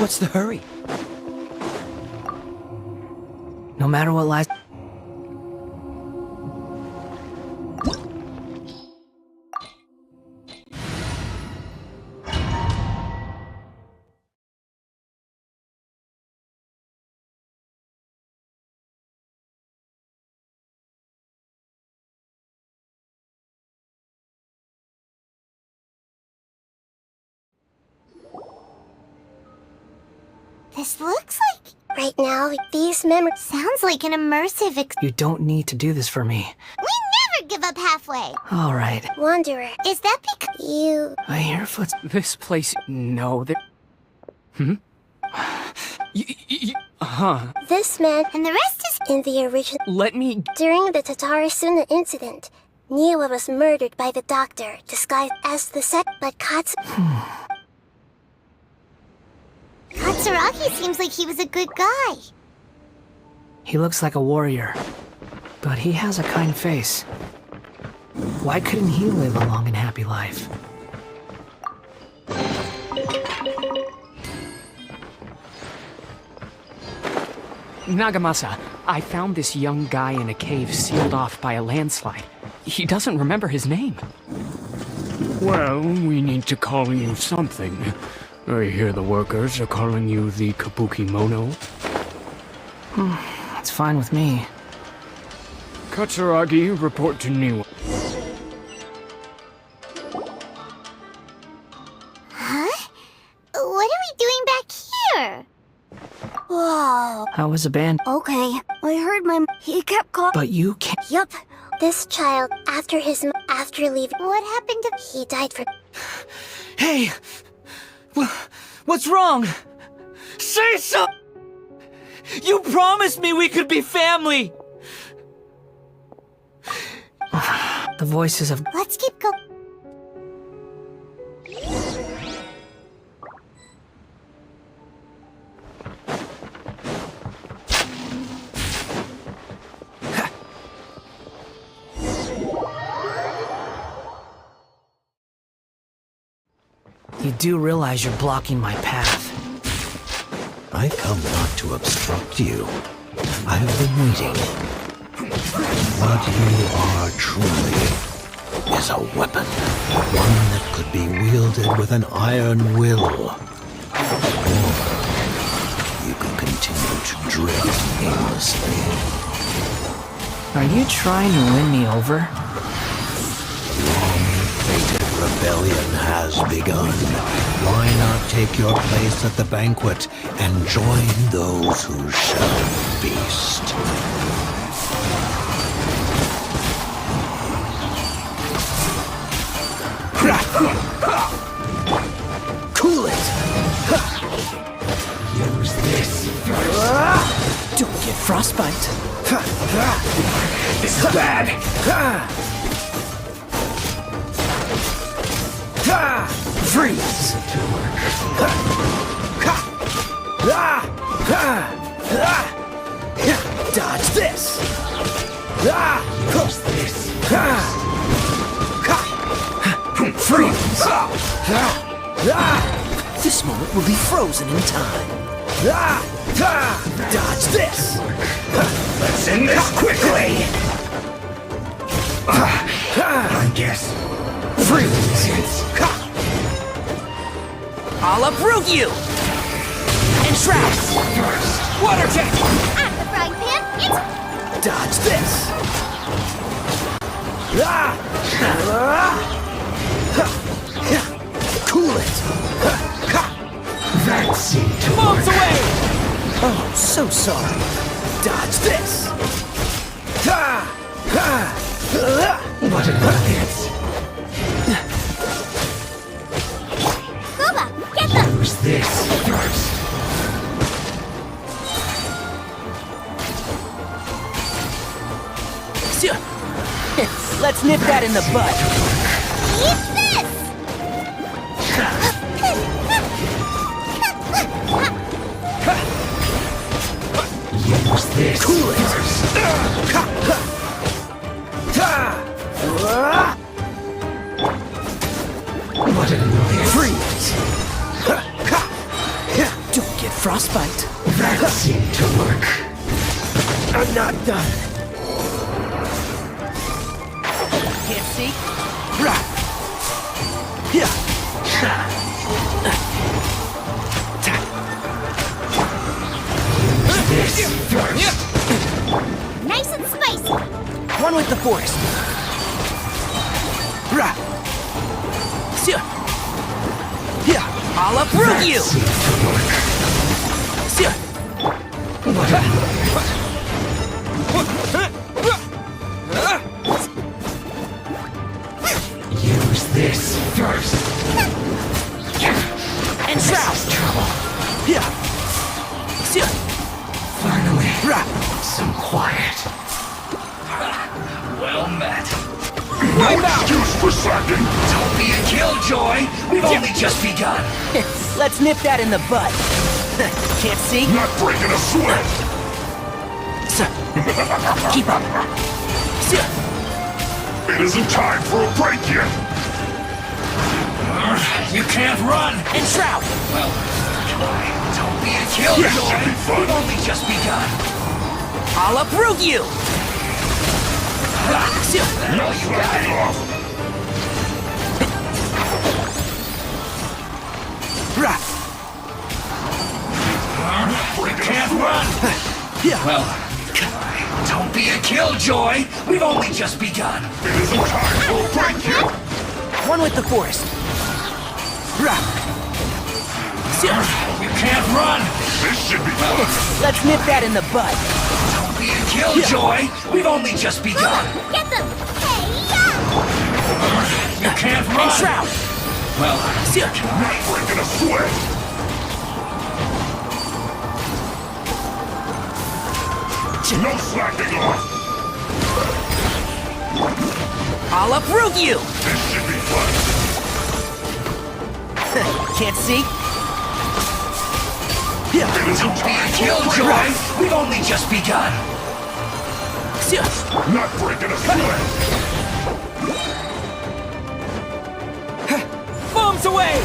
What's the hurry? No matter what lies... This looks like... Right now, these memories... Sounds like an immersive You don't need to do this for me. We never give up halfway! Alright. Wanderer, is that because you... I hear foot... This place... No, there... This man and the rest is in the original... Let me... During the Tatarasuna incident, Niwa was murdered by the doctor, disguised as the but Katsuragi seems like he was a good guy. He looks like a warrior, but he has a kind face. Why couldn't he live a long and happy life? Nagamasa, I found this young guy in a cave sealed off by a landslide. He doesn't remember his name. Well, we need to call you something. I hear the workers are calling you the Kabuki Mono. That's fine with me. Katsuragi, report to Niwa. Huh? What are we doing back here? Whoa. I was abandoned. Okay, I heard he kept calling. But you can't... Yup. This child, after leaving... What happened to... He died for... Hey! What's wrong? Say so! You promised me we could be family! The voices of... Let's keep going. You do realize you're blocking my path. I come not to obstruct you. I've been waiting. What you are truly is a weapon. One that could be wielded with an iron will. Or you can continue to drift aimlessly. Are you trying to win me over? Long-fated rebellion has begun. Why not take your place at the banquet and join those who shall feast? Cool it! Use this first. Don't get frostbite. This is bad. Freeze! Dodge this! Use this. Freeze! This moment will be frozen in time. Dodge this! Let's end this quickly. I guess. Freeze! I'll uproot you! Entrap! Water jet! At the frying pan, it's... Dodge this! Cool it! That seemed to Bombs work. away! Oh, so sorry. Dodge this! What an idiot. Kuba, get them! Use this first. Let's nip that in the bud. Eat this! Use this Cool it. first. What an idiot. Freeze! Don't Frostbite. That seemed to work. I'm not done. Can't see? Rah! Yeah! This first. Nice and spicy. One with the force. Rah! Sia. Yeah, I'll uproot you. Seemed to work. Sia. Use this first. And trap. Trouble. Yeah! Sia. Finally, Rah! some quiet. Well met. No excuse for slacking. Don't be a killjoy. We've only just begun. Let's nip that in the bud. Can't see? Not breaking a sweat. Keep up. Sia. It isn't time for a break yet. You can't run. And trout. Well, don't be a killjoy. This should be fun. We've only just begun. I'll uproot you. Sia. No, you got Slacking it. off. Rah! Breaking a Can't sweat. run. Yeah! Well, don't be a killjoy. We've only just begun. It isn't time for a break yet. One with the force. Rah! Sia. You can't run. This should be fun. Let's nip that in the bud. Don't be a killjoy. We've only just begun. Get them. Hey, yeah. You can't run. And trout. Well, Sia. Not breaking a sweat. No slacking off. I'll uproot you. This should be fun. Can't see? It isn't be a time for a killjoy. break. We've only just begun. Sia. Not breaking a sweat. Bombs away.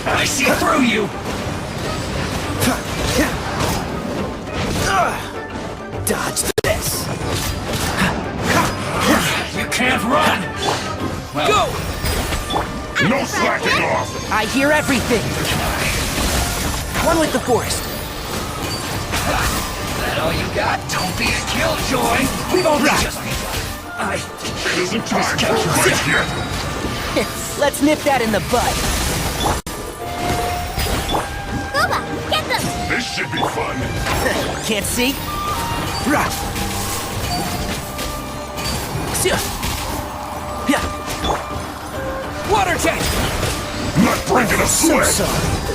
I see through you. Dodge this! You can't run. Well, Go. No slacking off. I hear everything. One with the force. that all you got? Don't be a killjoy. We've only just begun. It isn't time for a break yet. Let's nip that in the bud. Gooba, get them. This should be fun. Can't see? Rah! Sia. Yeah. Water tank. Not breaking a So sweat. sorry.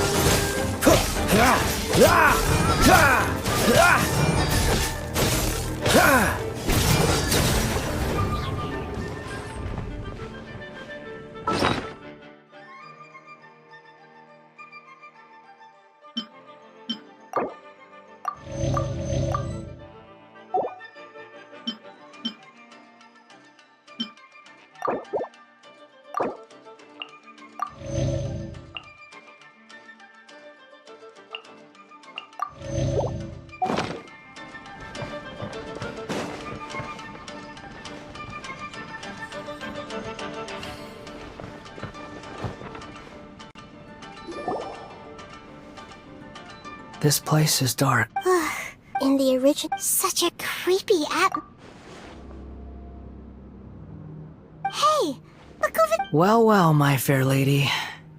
This place is dark. In the original, such a creepy Hey, look over. Well, well, my fair lady.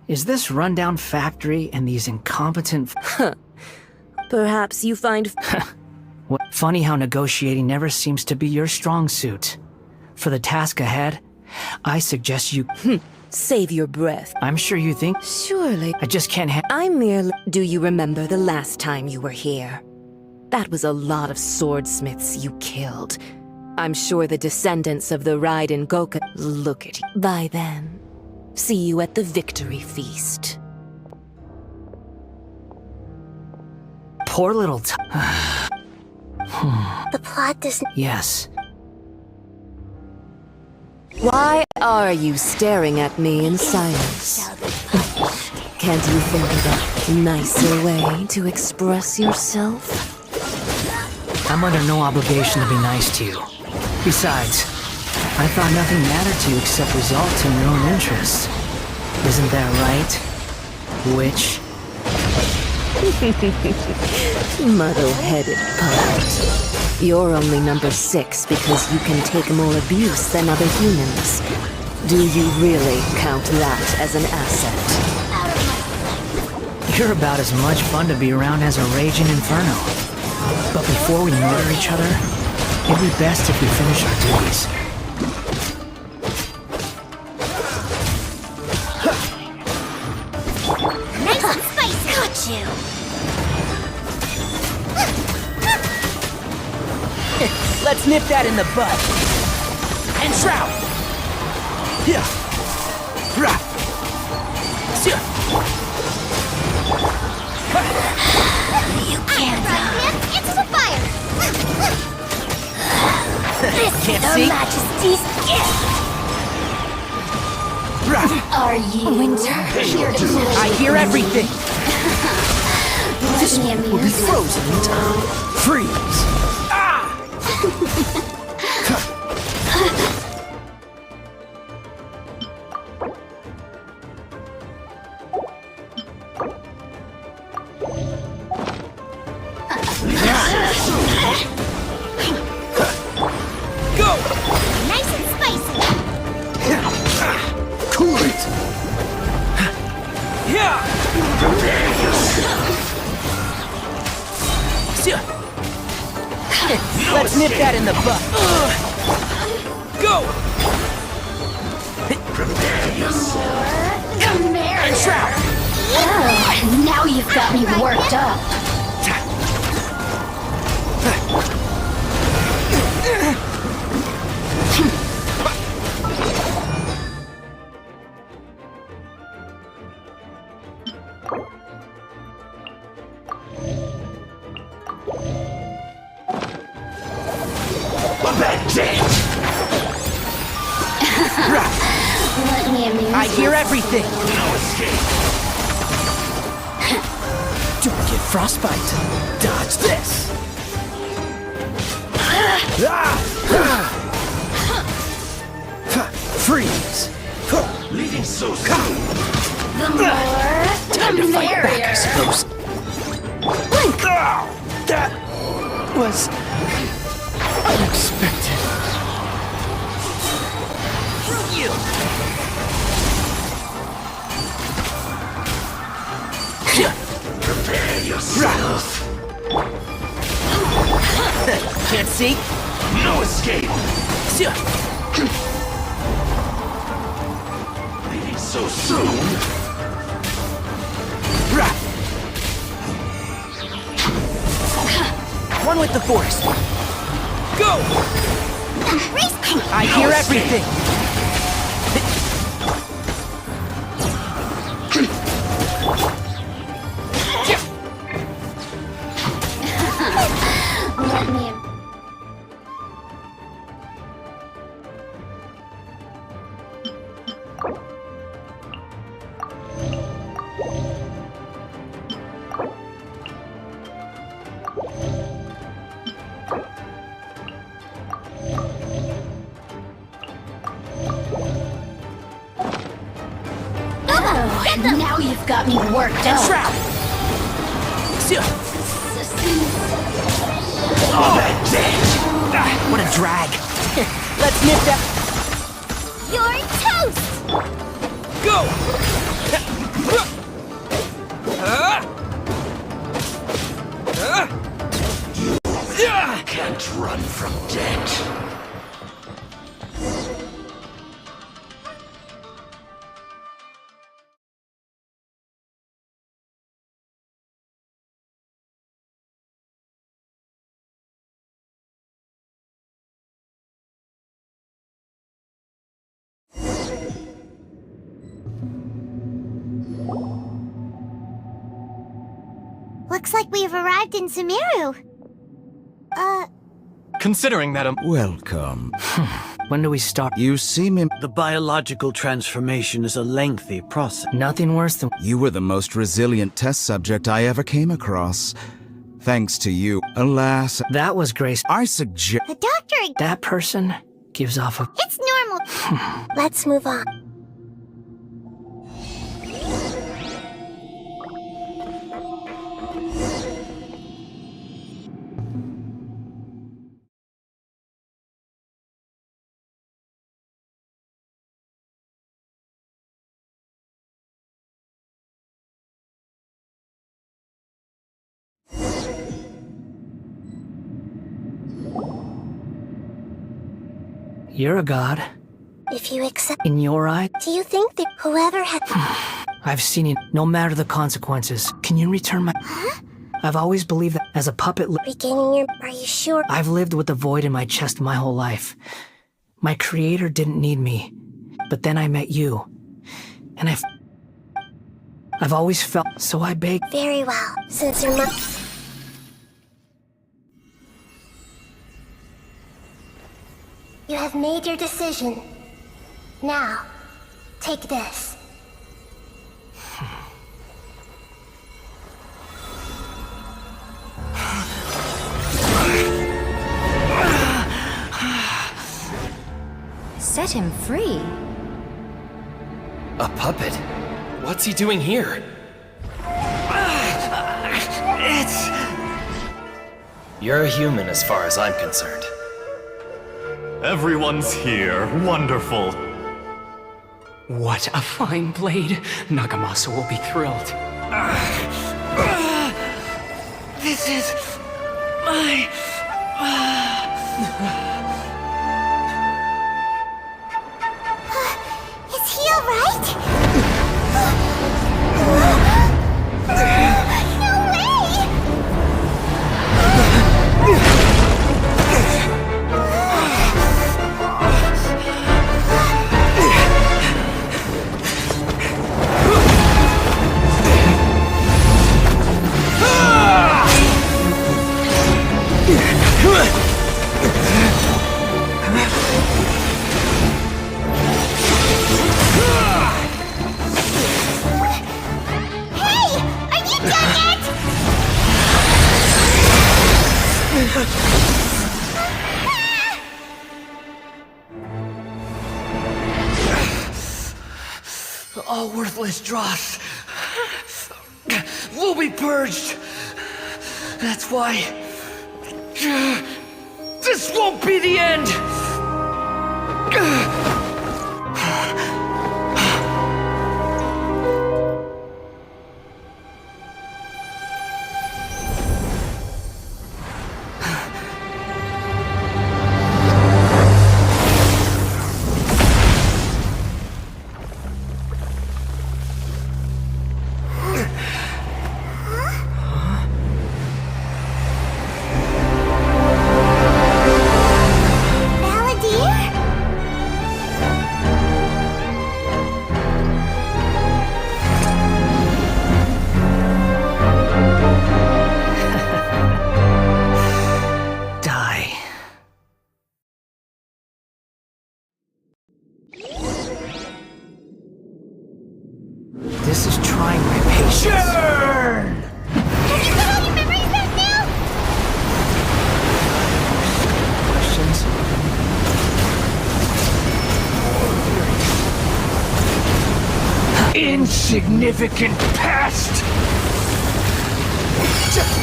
Is this rundown factory and these incompetent... Perhaps you find What? Funny how negotiating never seems to be your strong suit. For the task ahead, I suggest you... save your breath. I'm sure you think... Surely. I just can't I merely. Do you remember the last time you were here? That was a lot of swordsmiths you killed. I'm sure the descendants of the Raiden Goka. Look at you. By then, see you at the victory feast. poor little The plot doesn't. Yes. Why are you staring at me in silence? Can't you think of a nicer way to express yourself? I'm under no obligation to be nice to you. Besides, I thought nothing mattered to you except results and your own interests. Isn't that right? Witch? Muddle-headed puppet. You're only number 6 because you can take more abuse than other humans. Do you really count that as an asset? You're about as much fun to be around as a raging inferno. But before we murder each other, it'd be best if we finish our duties. Nice and spicy. Got you. Let's nip that in the bud. And shroud. Yeah. Rah. Sia. You can't. Into the fire. This Can't is see. Her Majesty's gift. Rah. Are you Winter? I hear everything. This Will be frozen in time. Freeze. Ah! Go! Nice and spicy. Cool it! Yeah! Let's nip that in the butt. Go! Come here. And shroud! Oh, now you've got me worked up. Let me amuse I hear you. everything. Don't get frostbite. Dodge this. Freeze. Leaving so soon. The more, Time to fight back, I merrier. suppose. That was unexpected. You. Prepare yourself. Can't see. No escape. Leaving so soon. One with the force. Go! I hear everything. Let me. Oh, and now you've got me worked up. Trap! Oh, that bitch! What a drag. Let's nip that. You're toast! Go! Can't run from death. What Looks like we've arrived in Sumeru. Considering that Welcome. When do we start? You seem The biological transformation is a lengthy process. Nothing worse than... You were the most resilient test subject I ever came across. Thanks to you. Alas, That was Grace. I suggest... The doctor... That person gives off a... It's normal. Let's move on. You're a god. If you accept... In your eye, Do you think that whoever had... I've seen it. No matter the consequences. Can you return my... I've always believed that as a puppet... Regaining your... Are you sure? I've lived with the void in my chest my whole life. My creator didn't need me. But then I met you. And I've always felt... So I beg... Very well. Since your mom... You have made your decision. Now, take this. Set him free. a puppet. What's he doing here? You're a human as far as I'm concerned. Everyone's here. Wonderful. What a fine blade. Nagamasa will be thrilled. This is my... Is he alright? No way! All worthless dross will be purged. That's why this won't be the end. This is trying my patience. Have you put all your memories back now? Questions? Insignificant past!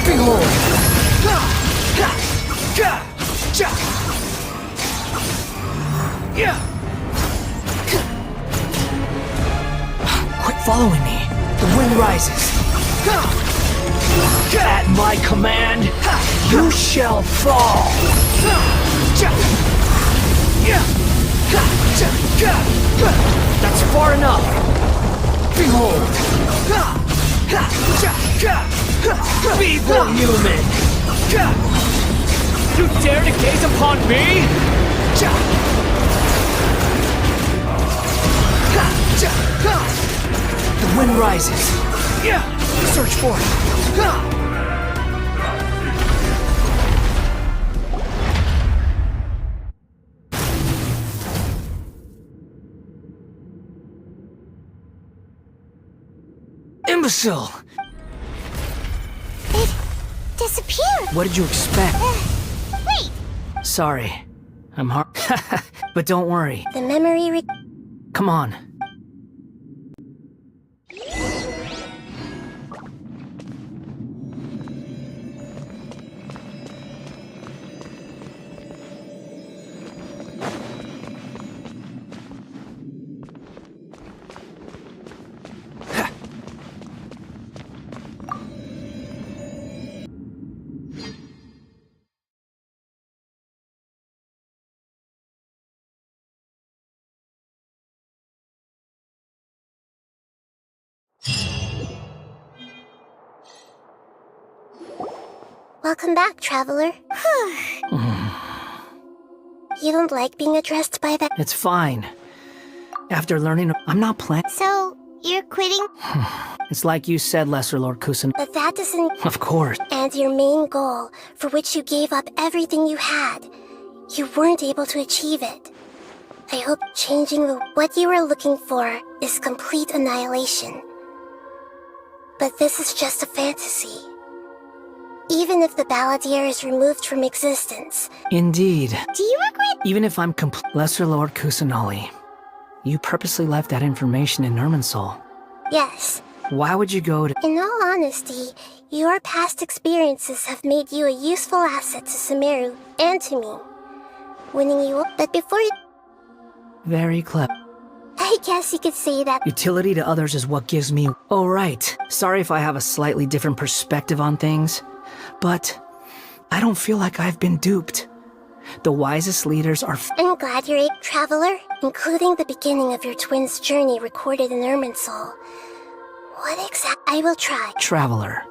Behold! Quit following me. The wind rises. At my command, you shall fall. That's far enough. Behold. Feeble human. You dare to gaze upon me? The wind rises. Search for it. imbecile! It disappeared. What did you expect? Wait! Sorry. I'm hard. But don't worry. The memory Come on. Welcome back, traveler. You don't like being addressed by that? It's fine. After learning, I'm not playing. So, you're quitting? It's like you said, Lesser Lord Kusan. But that doesn't... Of course. And your main goal, for which you gave up everything you had, you weren't able to achieve it. I hope changing what you were looking for is complete annihilation. But this is just a fantasy. Even if the Balladeer is removed from existence. Indeed. Do you regret? Even if I'm Lesser Lord Kusanali, you purposely left that information in Irminsul. Yes. Why would you go to— In all honesty, your past experiences have made you a useful asset to Sumeru and to me. Winning you up, but before you... Very clever. I guess you could say that. Utility to others is what gives me— Oh, right. Sorry if I have a slightly different perspective on things, but I don't feel like I've been duped. The wisest leaders are— I'm glad you're a traveler, including the beginning of your twins' journey recorded in Irminsul. What I will try. Traveler.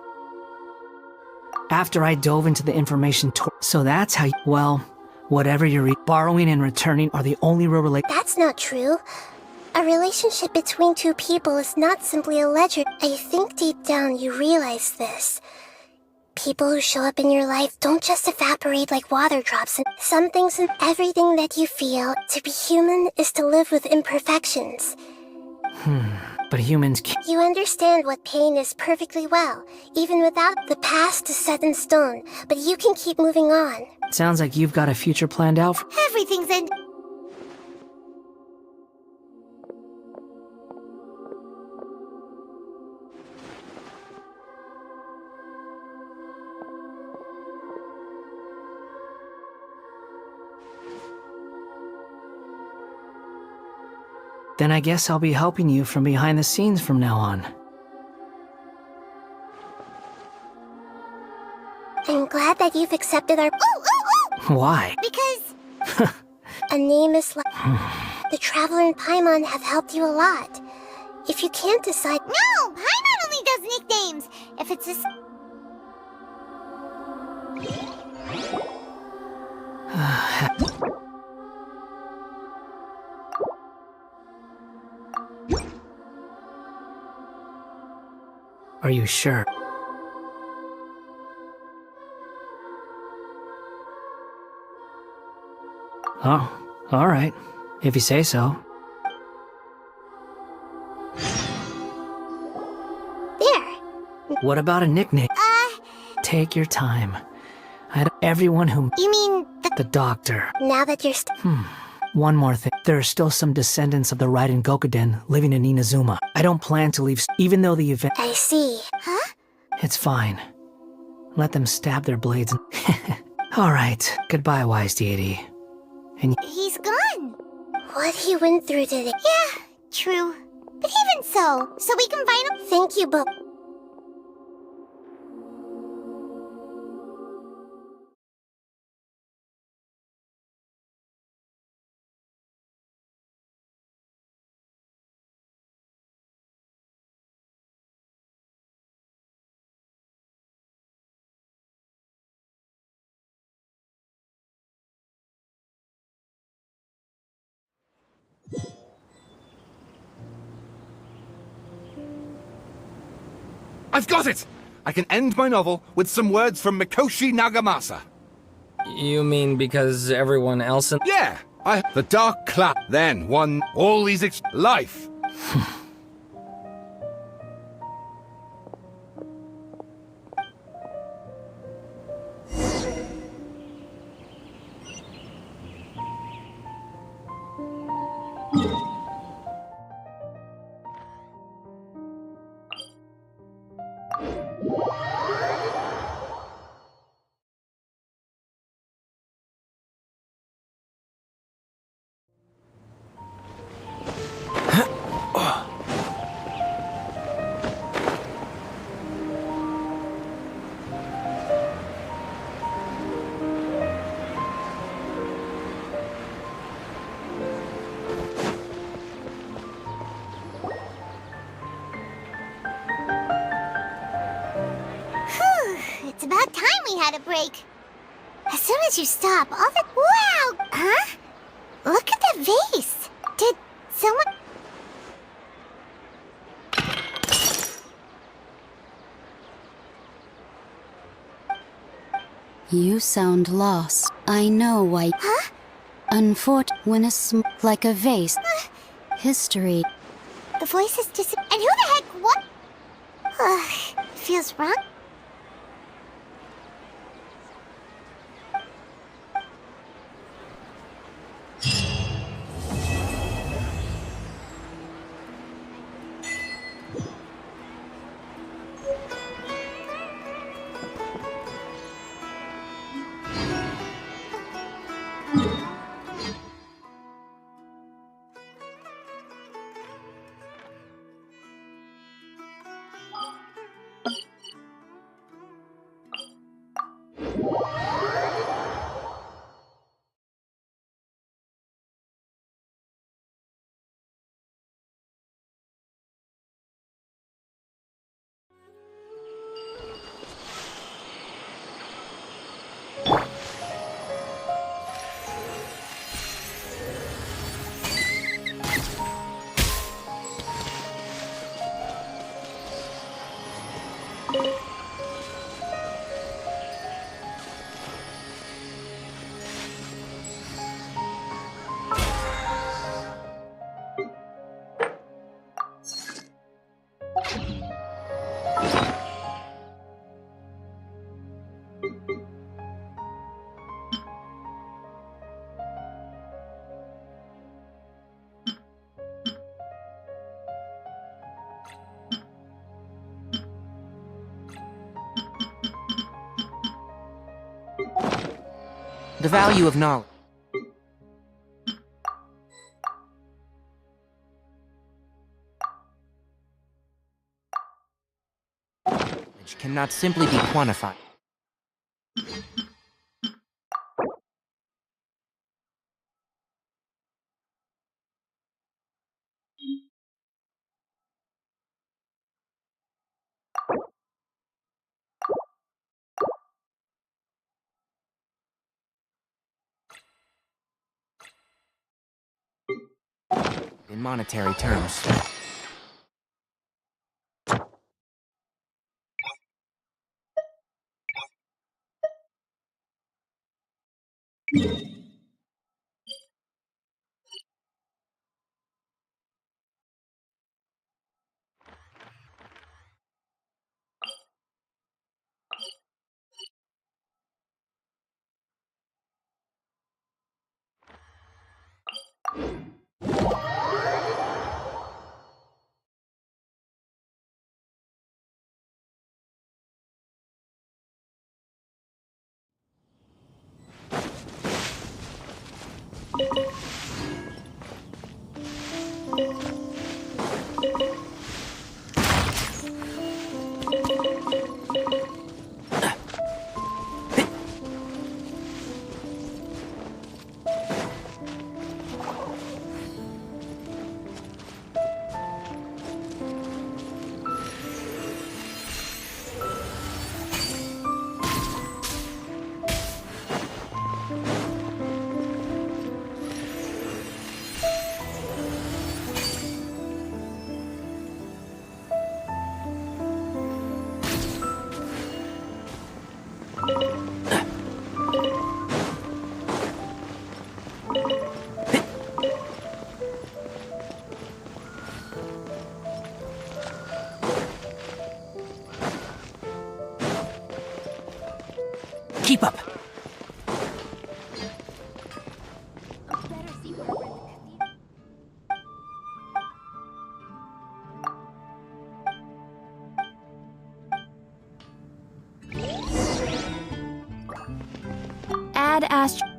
After I dove into the information so that's how well, whatever you're borrowing and returning are the only real That's not true. A relationship between two people is not simply a ledger. I think deep down you realize this. People who show up in your life don't just evaporate like water drops, and some things and everything that you feel. To be human is to live with imperfections. But humans can't— You understand what pain is perfectly well, even without the past is set in stone, but you can keep moving on. Sounds like you've got a future planned out. Everything's in... Then I guess I'll be helping you from behind the scenes from now on. I'm glad that you've accepted our... Why? Because... a name is like... The Traveler and Paimon have helped you a lot. If you can't decide... No! Paimon only does nicknames! If it's a... Are you sure? Oh, alright. If you say so. There. What about a nickname? Take your time. Everyone who... You mean the doctor. Now that you're One more thing. There are still some descendants of the Raiden Gokuden living in Inazuma. I don't plan to leave even though the event... I see. Huh? It's fine. Let them stab their blades and... Alright. Goodbye, wise deity. And... He's gone. What he went through today... Yeah, true. But even so we can find him... Thank you, but... I've got it! I can end my novel with some words from Mikoshi Nagamasa. You mean because everyone else in— Yeah! The Dark Cloud then won all these life! we had a break. As soon as you stop, all the... Wow! Huh? Look at the vase! Did someone... You sound lost. I know why. Huh? When like a vase. History. The voice is And who the heck... What? Feels wrong. The value of knowledge. Which cannot simply be quantified. In monetary terms. Keep up. Add Astro.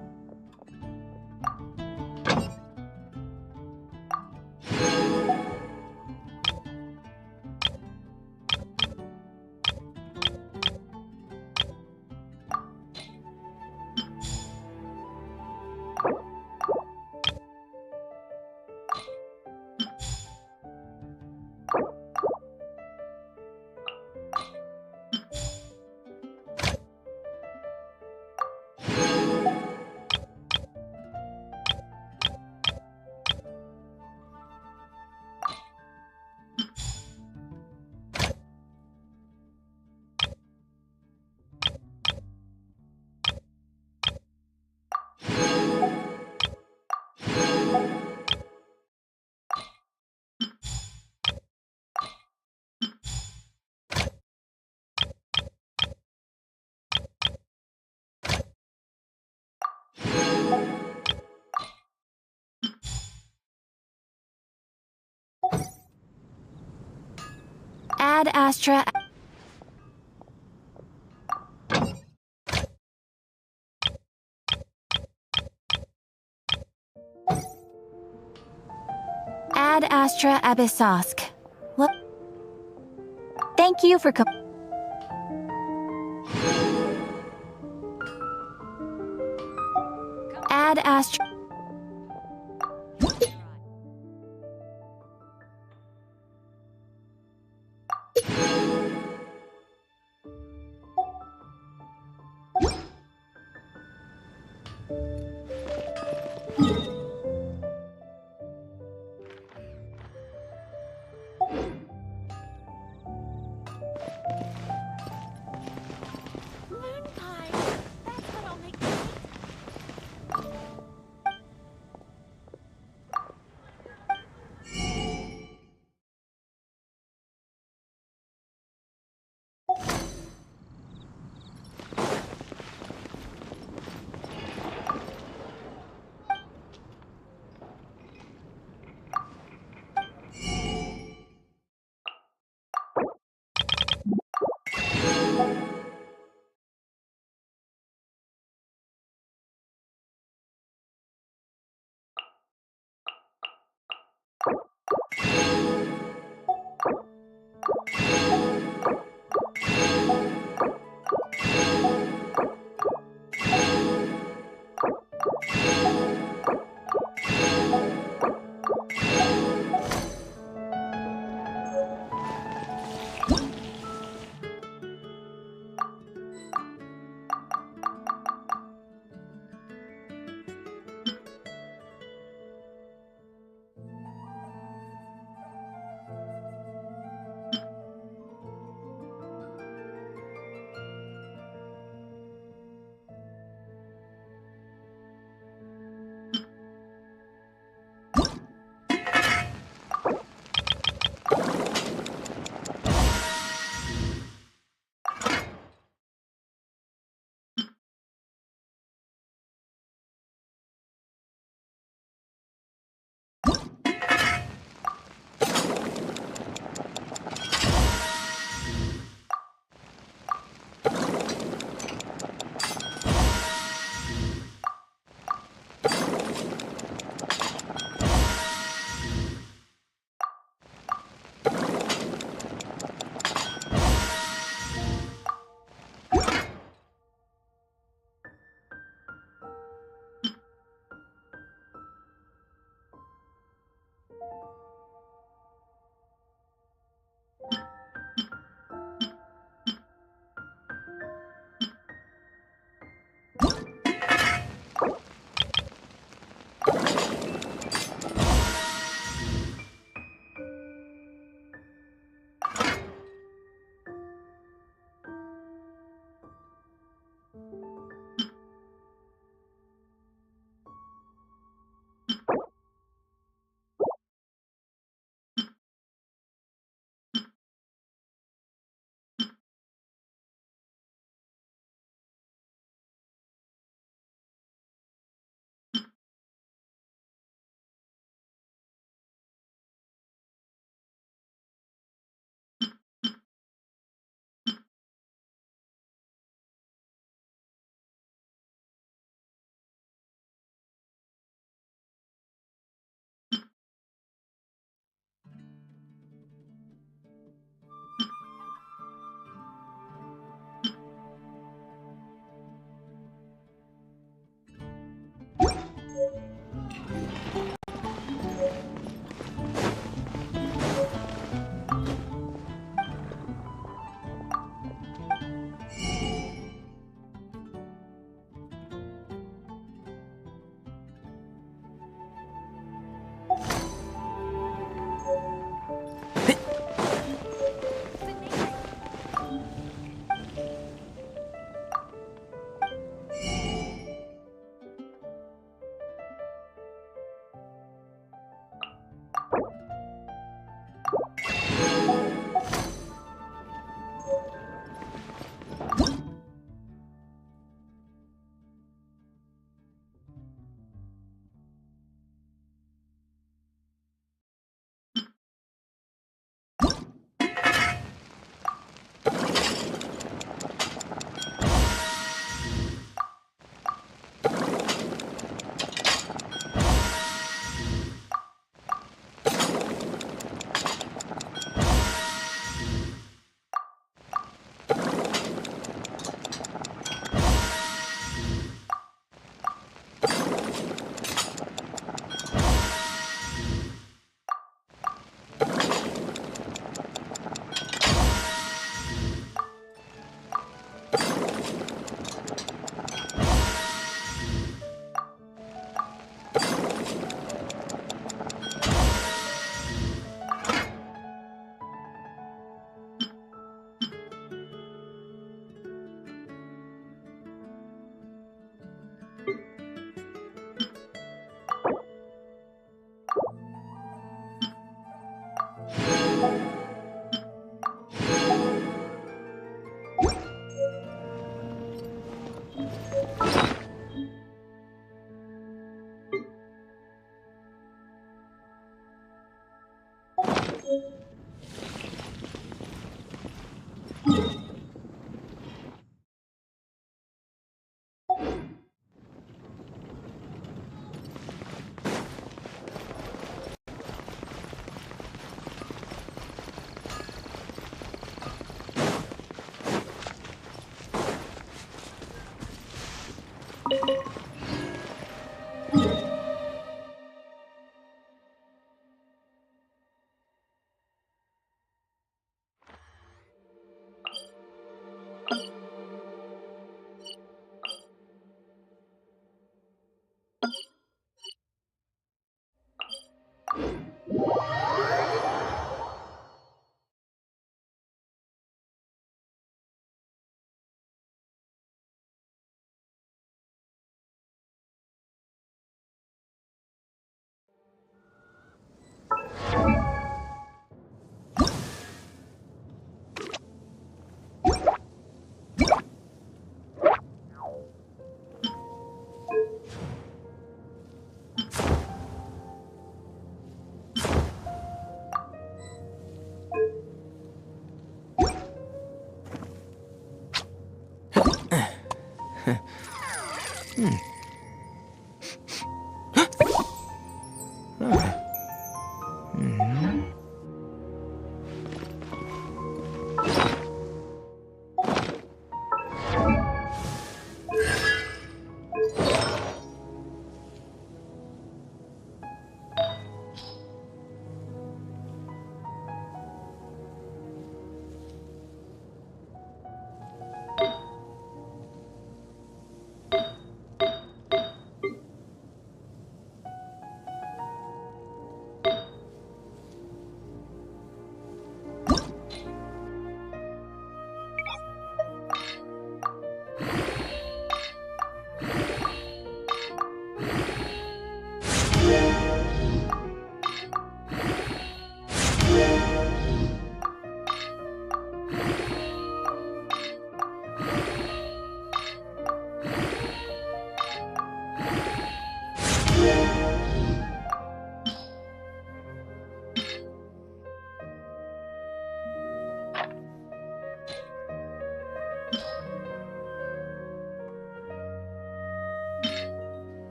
Ad Astra. Ad Astra Abyssosk. What? Thank you for Ad Astra.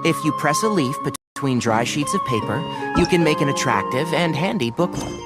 If you press a leaf between dry sheets of paper, you can make an attractive and handy bookmark.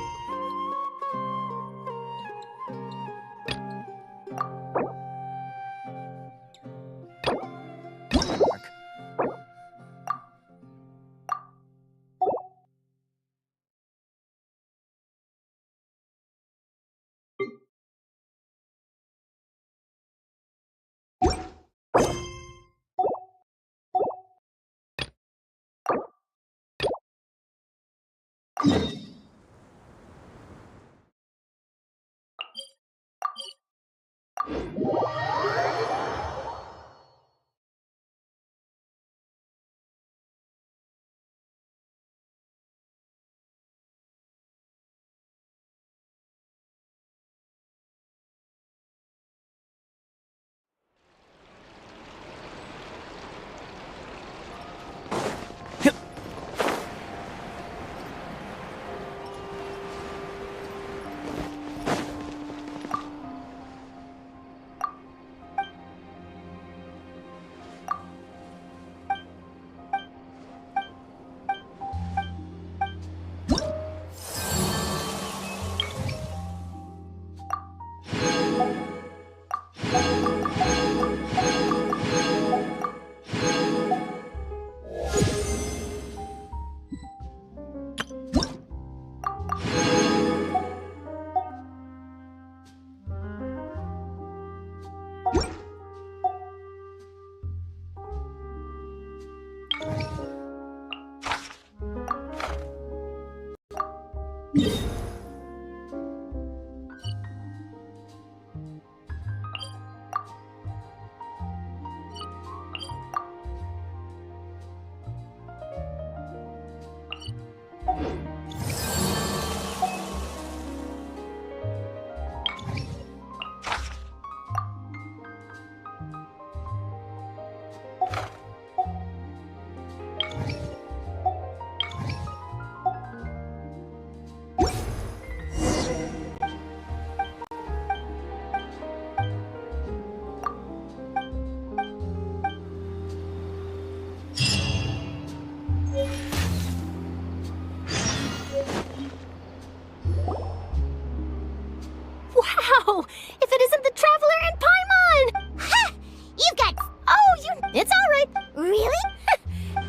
Wow! If it isn't the Traveler and Paimon! Ha! You've got... Oh, it's alright. Really?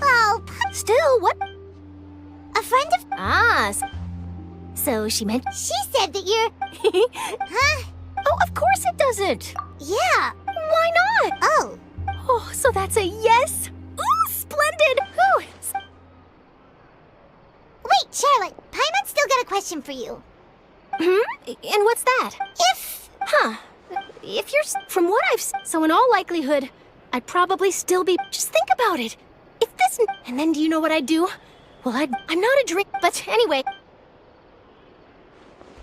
Well... Still, what? A friend of... Ah, so she meant... She said that you're... Huh? Oh, of course it doesn't. Yeah. Why not? Oh. Oh, so that's a yes? Ooh, splendid! Ooh. Wait, Charlotte. Paimon's still got a question for you. And what's that? If you're... From what I've... So in all likelihood, I'd probably still be... Just think about it. If this... And then do you know what I'd do? Well, I'm not a drink... But anyway...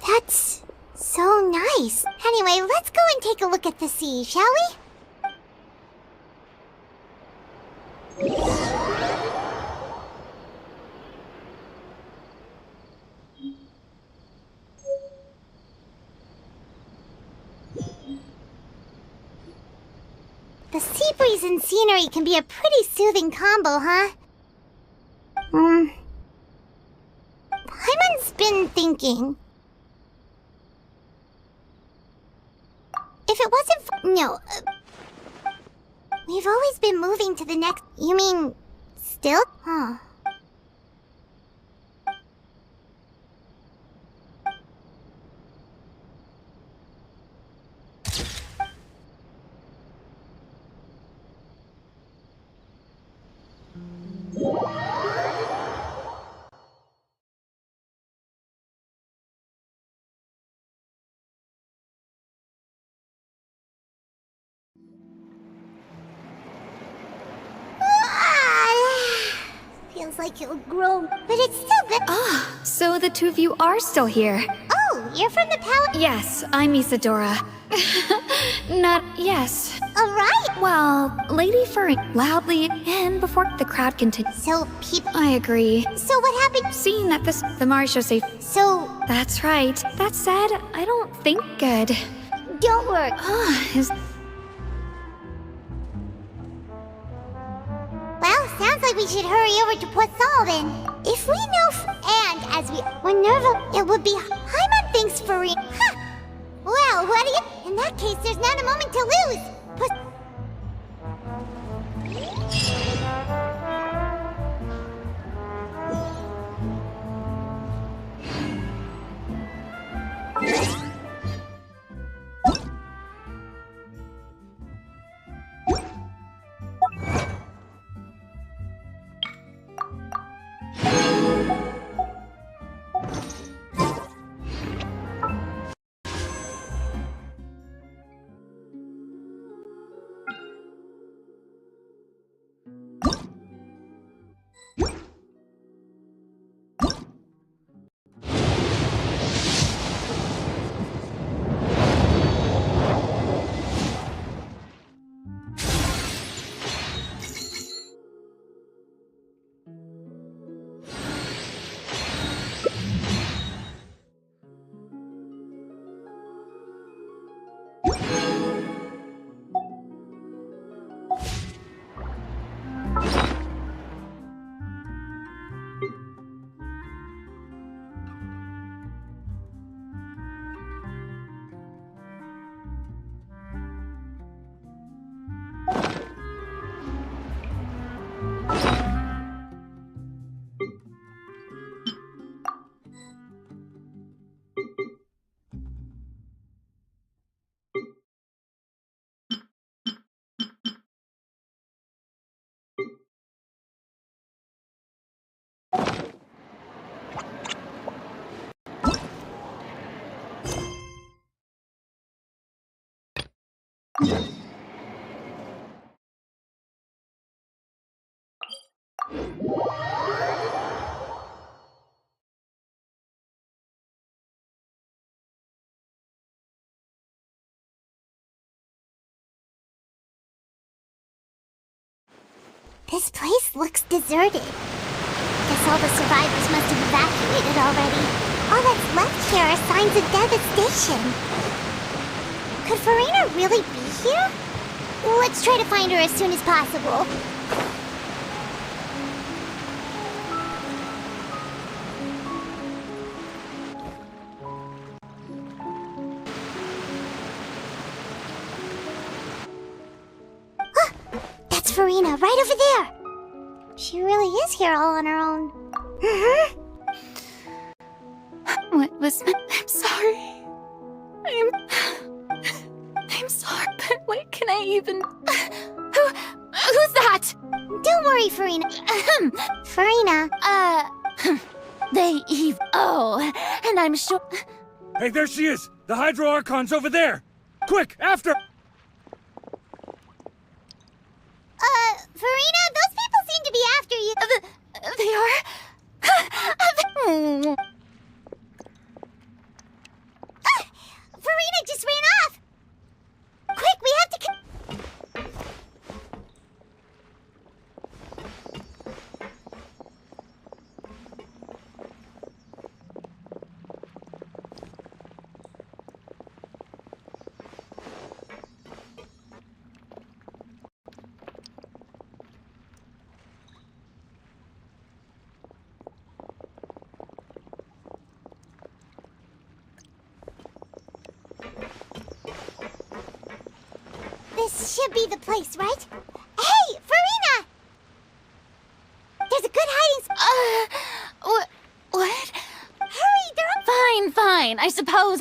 That's... so nice. Anyway, let's go and take a look at the sea, shall we? The sea breeze and scenery can be a pretty soothing combo, huh? Paimon's been thinking. If it wasn't for... No. We've always been moving to the next... You mean... Still? Huh. Feels like it'll grow, but it's still good. Ah, so the two of you are still here. Oh, you're from the palace? Yes, I'm Isadora. Yes. Alright. Well, Lady Furry loudly and before the crowd continued. So people... I agree. So what happened? Seeing that the Marsha safe. So... That's right. That said, I don't think good. Don't worry. Well, sounds like we should hurry over to Port Saul then. If we know and as we were nervous, it would be Paimon thinks for real. Huh. Well, what do you... In that case, there's not a moment to lose. This place looks deserted. Guess all the survivors must have evacuated already. All that's left here are signs of devastation. Could Farina really be here? Let's try to find her as soon as possible. That's Farina, right over there. She really is here all on her own. What was... I'm sorry. I'm sorry, but what can I even... Who's that? Don't worry, Farina. Farina. Oh, and I'm sure... Hey, there she is! The Hydro Archon's over there! Quick, after! Farina, those people seem to be after you. They are? Farina just ran off! Quick, we have to... This should be the place, right? Hey, Farina! There's a good hiding spot. What? Hurry, they're up. Fine, I suppose.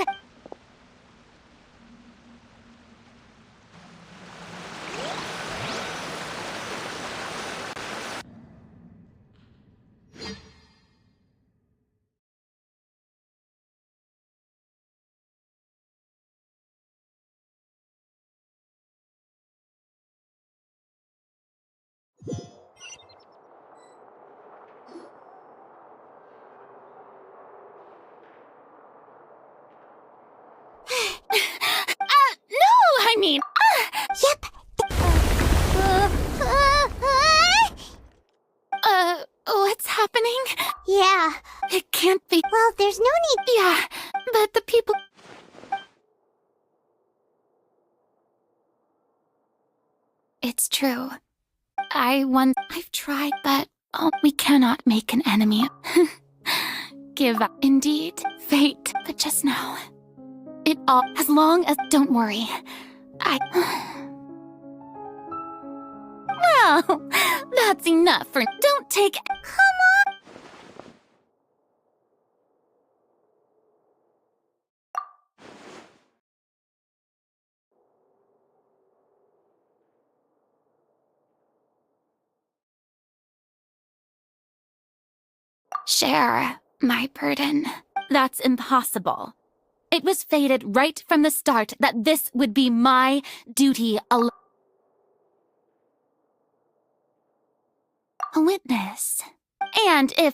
Yep. What's happening? Yeah. It can't be. Well, there's no need. Yeah, but the people... It's true. I've tried, but we cannot make an enemy. Give up. Indeed, fate. But just now, it all... As long as... Don't worry. Well, that's enough for... Don't take... Come on! Share my burden. That's impossible. It was fated right from the start that this would be my duty alone. A witness. And if...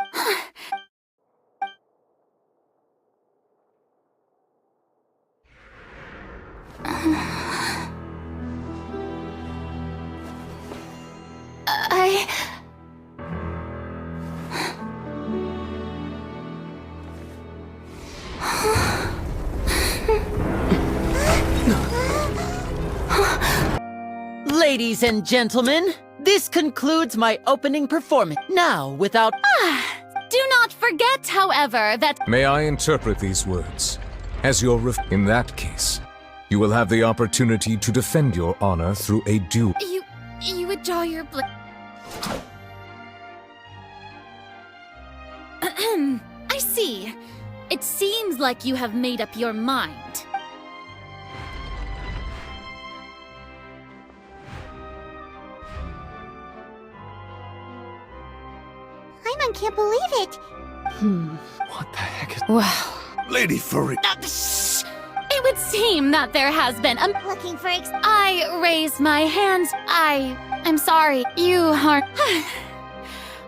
Ladies and gentlemen, this concludes my opening performance. Now, without... Do not forget, however, that... May I interpret these words as your in that case, you will have the opportunity to defend your honor through a duel. You withdraw your I see. It seems like you have made up your mind. Paimon can't believe it. What the heck is... Wow. Lady Furry. It would seem that there has been a... Looking for I raise my hands. I'm sorry. You are...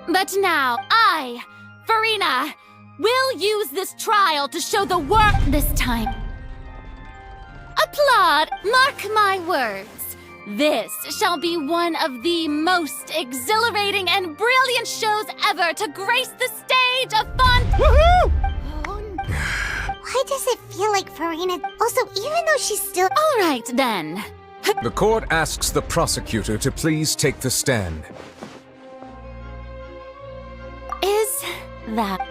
But now, I, Farina, will use this trial to show the world this time. Applaud! Mark my words. This shall be one of the most exhilarating and brilliant shows ever to grace the stage of fun. Woohoo! Why does it feel like Farina... Also, even though she's still... All right, then. The court asks the prosecutor to please take the stand. Is that...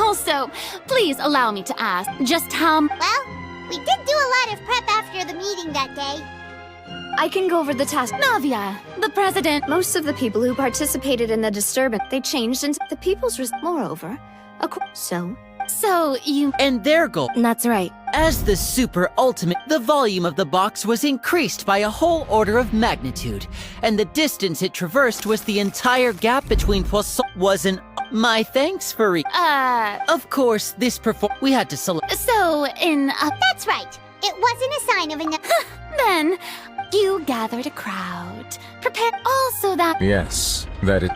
Also, please allow me to ask just how... Well, we did do a lot of prep after the meeting that day. I can go over the task. Navia, the president... Most of the people who participated in the disturbance, they changed into the people's... Moreover, So you... And their goal... That's right. As the super ultimate, the volume of the box was increased by a whole order of magnitude, and the distance it traversed was the entire gap between Poisson wasn't... My thanks, Furry. Of course, this we had to select... So, That's right. It wasn't a sign of an... Then, you gathered a crowd. Prepare also that... Yes, that it...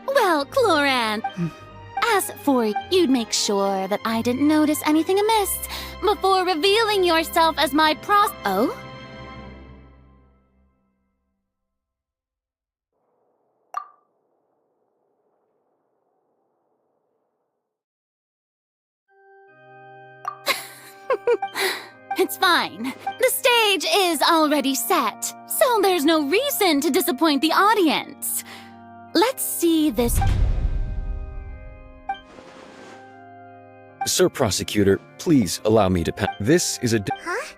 Well, Cloran... As for you'd make sure that I didn't notice anything amiss before revealing yourself as my Oh? It's fine. The stage is already set, so there's no reason to disappoint the audience. Let's see this... Sir Prosecutor, please allow me to This is a... Huh?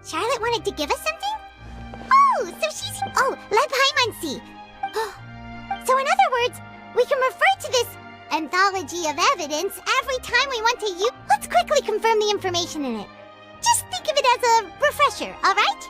Charlotte wanted to give us something? Oh, so she's... Oh, let Paimon. So in other words, we can refer to this anthology of evidence every time we want to use... Let's quickly confirm the information in it. Just think of it as a refresher, alright?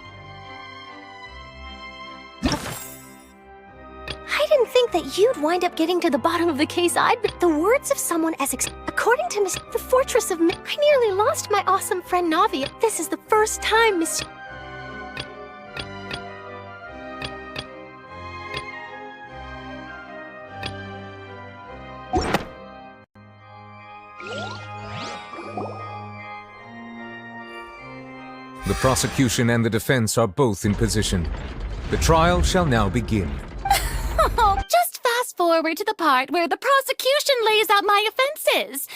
I didn't think that you'd wind up getting to the bottom of the case. The words of someone as according to Miss... The Fortress of... I nearly lost my awesome friend Navia. This is the first time Miss... The prosecution and the defense are both in position. The trial shall now begin. Just fast forward to the part where the prosecution lays out my offenses.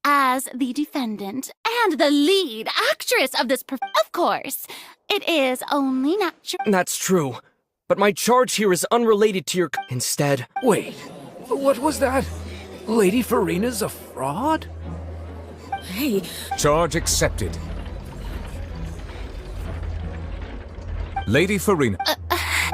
As the defendant and the lead actress of this of course, it is only natural. That's true. But my charge here is unrelated to your... Instead... Wait, what was that? Lady Farina's a fraud? Hey... Charge accepted. Lady Farina.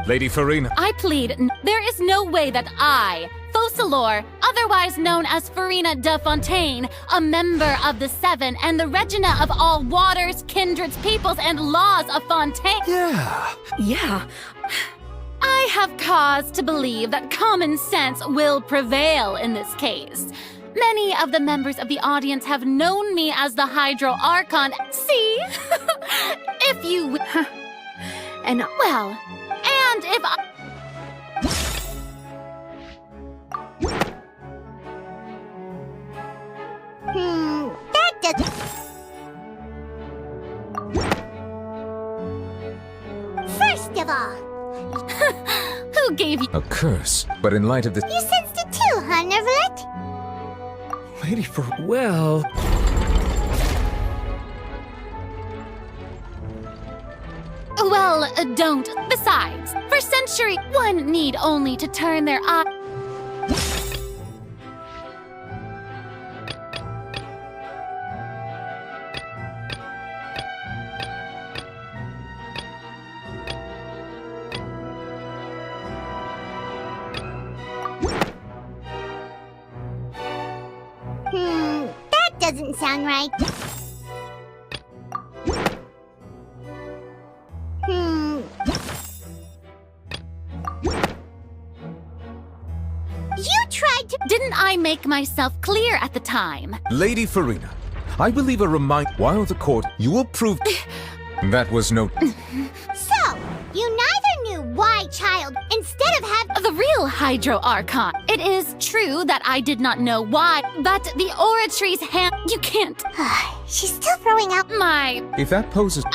Lady Farina. I plead, there is no way that I, Focalor, otherwise known as Farina de Fontaine, a member of the Seven and the Regina of all waters, kindreds, peoples, and laws of Fontaine. Yeah. I have cause to believe that common sense will prevail in this case. Many of the members of the audience have known me as the Hydro Archon. See? If you... And... Well, and if I... That does... First of all... Who gave you... A curse, but in light of the... You sensed it too, huh, Nervalet? Lady for... Well... Well, don't. Besides, for centuries, one need only to turn their eye... That doesn't sound right. You tried to... Didn't I make myself clear at the time? Lady Farina, I believe a while the court, you will prove... That was no... So, you neither knew why, child, instead of having... The real Hydro Archon. It is true that I did not know why, but the oratory's hand... You can't... She's still throwing out my... If that poses...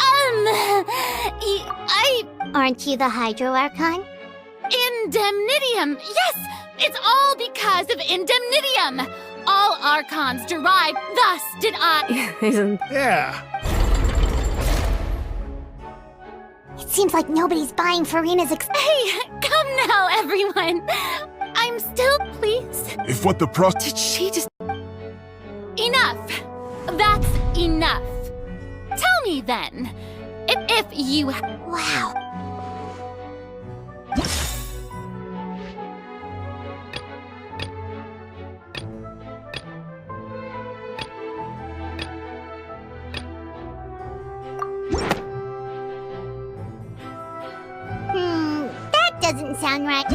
Aren't you the Hydro Archon? Indemnitium! Yes! It's all because of Indemnitium! All Archons derive, thus did I... Yeah. It seems like nobody's buying Farina's Hey, come now, everyone! I'm still pleased. If what the Did she just... Enough! That's enough. Tell me then, if you... Wow. That doesn't sound right.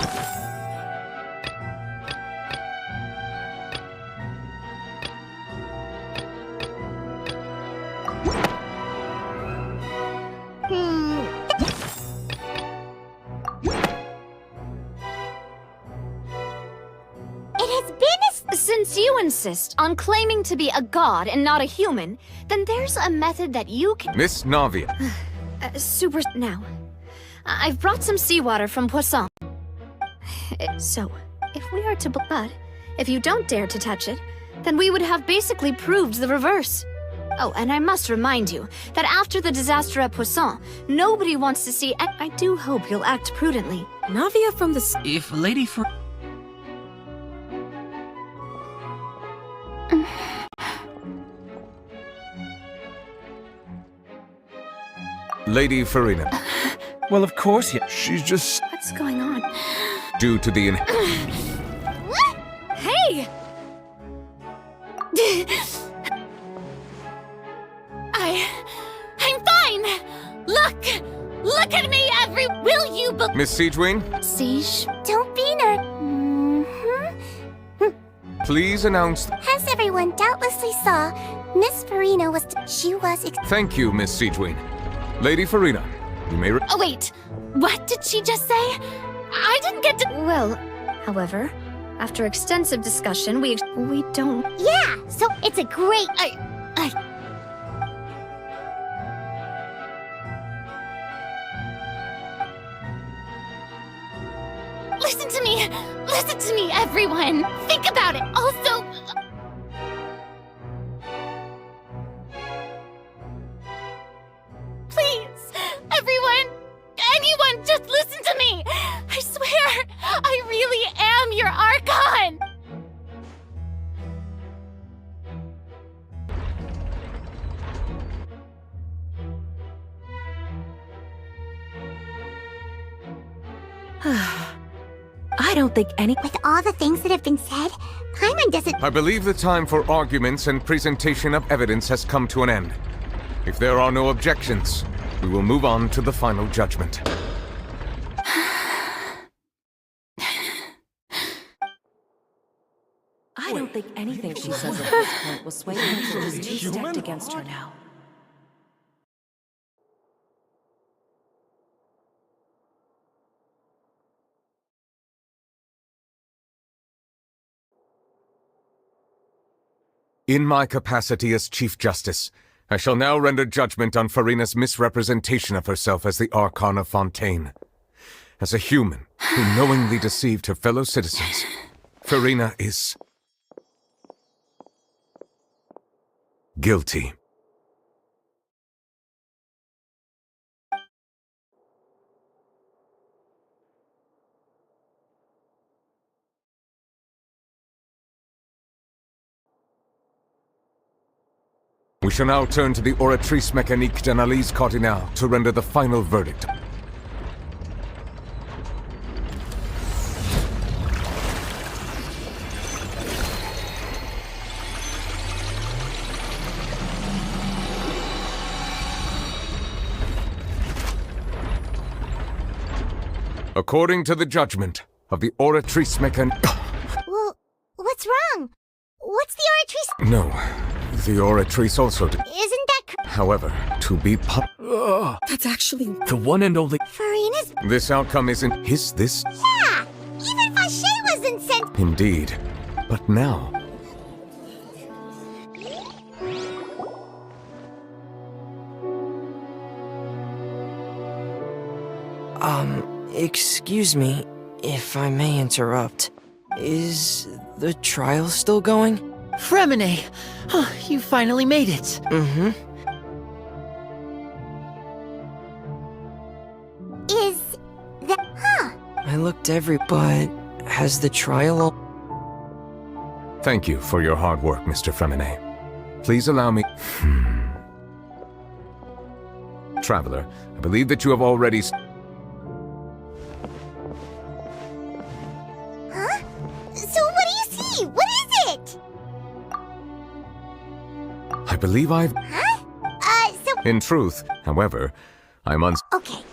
Since you insist on claiming to be a god and not a human, then there's a method that you can... Miss Navia. Now, I've brought some seawater from Poisson. So, if we are to... But, if you don't dare to touch it, then we would have basically proved the reverse. Oh, and I must remind you that after the disaster at Poisson, nobody wants to see... I do hope you'll act prudently. Navia from the... If Lady for... Lady Farina. Well, of course, yeah. She's just... What's going on? Due to the... Hey! I'm fine! Look at me, Will you Miss Siegewing? Siege? Don't be Please announce... As everyone doubtlessly saw, Miss Farina was... Thank you, Miss Siegewing. Lady Farina, you may... Oh, wait. What did she just say? I didn't get to... Well, however, after extensive discussion, we don't... Yeah, so it's a great... Listen to me, everyone! Think about it! Also... Please, anyone, just listen to me! I swear, I really am your Archon! I don't think any... With all the things that have been said, Paimon doesn't... I believe the time for arguments and presentation of evidence has come to an end. If there are no objections, we will move on to the final judgment. I don't think anything she says at this point will sway her to just too stacked against her now. In my capacity as Chief Justice, I shall now render judgment on Farina's misrepresentation of herself as the Archon of Fontaine. As a human who knowingly deceived her fellow citizens, Farina is... guilty. We shall now turn to the Oratrice Mécanique d'Analyse Cardinale to render the final verdict. According to the judgment of the Oratrice Mécanique... Well, what's wrong? What's the Oratrice... No, the Oratrice also Isn't that... However, to be That's actually... The one and only... Farina's... This outcome isn't... Is this... Yeah! Even Fache wasn't sent... Indeed. But now... Excuse me, if I may interrupt. Is the trial still going? Fremine! Oh, you finally made it. Mm-hmm. Is that... Huh? I looked but has the trial... Thank you for your hard work, Mr. Fremine. Please allow me. Traveler, I believe that you have already. Huh? So what do you see? What is it? I believe I've. Huh? So. In truth, however, I'm Okay.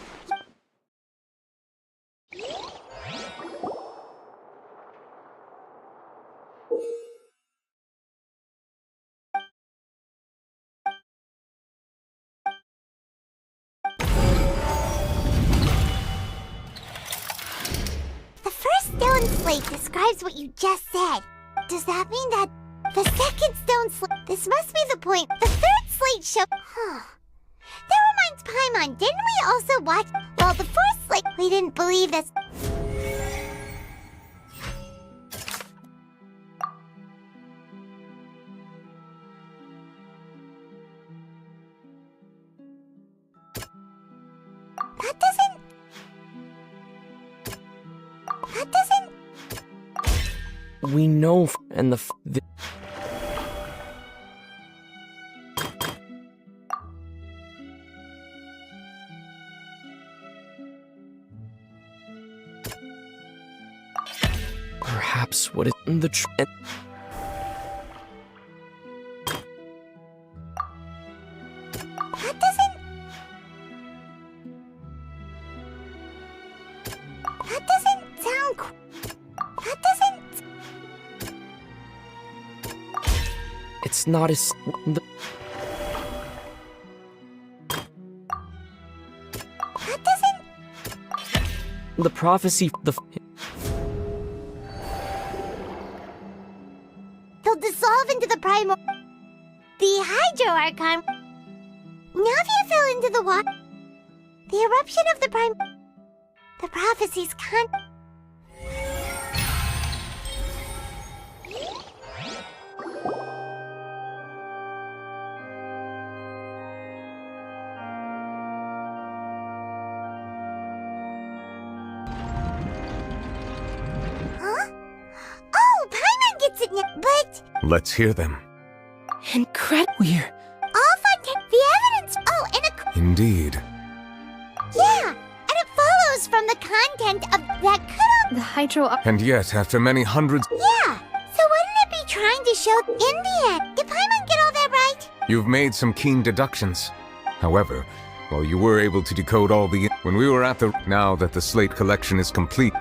The first stone slate describes what you just said. Does that mean that the second stone slate... This must be the point. The third slate show... Huh. That reminds Paimon, didn't we also watch... Well, the fourth slate... We didn't believe this... That doesn't... We know, and perhaps what is the That doesn't... That doesn't sound... That doesn't... It's not as That doesn't... the prophecy. They'll dissolve into the primal... The Hydro Archon... Navia fell into the water. The eruption of the prime... The prophecies can't... Huh? Oh, Paimon gets it now, but... Let's hear them. Incredible. All Fontaine... The evidence... Oh, and a... Indeed. Yeah, and it follows from the content of that could... The Hydro... And yet, after many hundreds. Yeah, so wouldn't it be trying to show... In the end, did Paimon get all that right? You've made some keen deductions. However, while you were able to decode all the... When we were at the... Now that the slate collection is complete...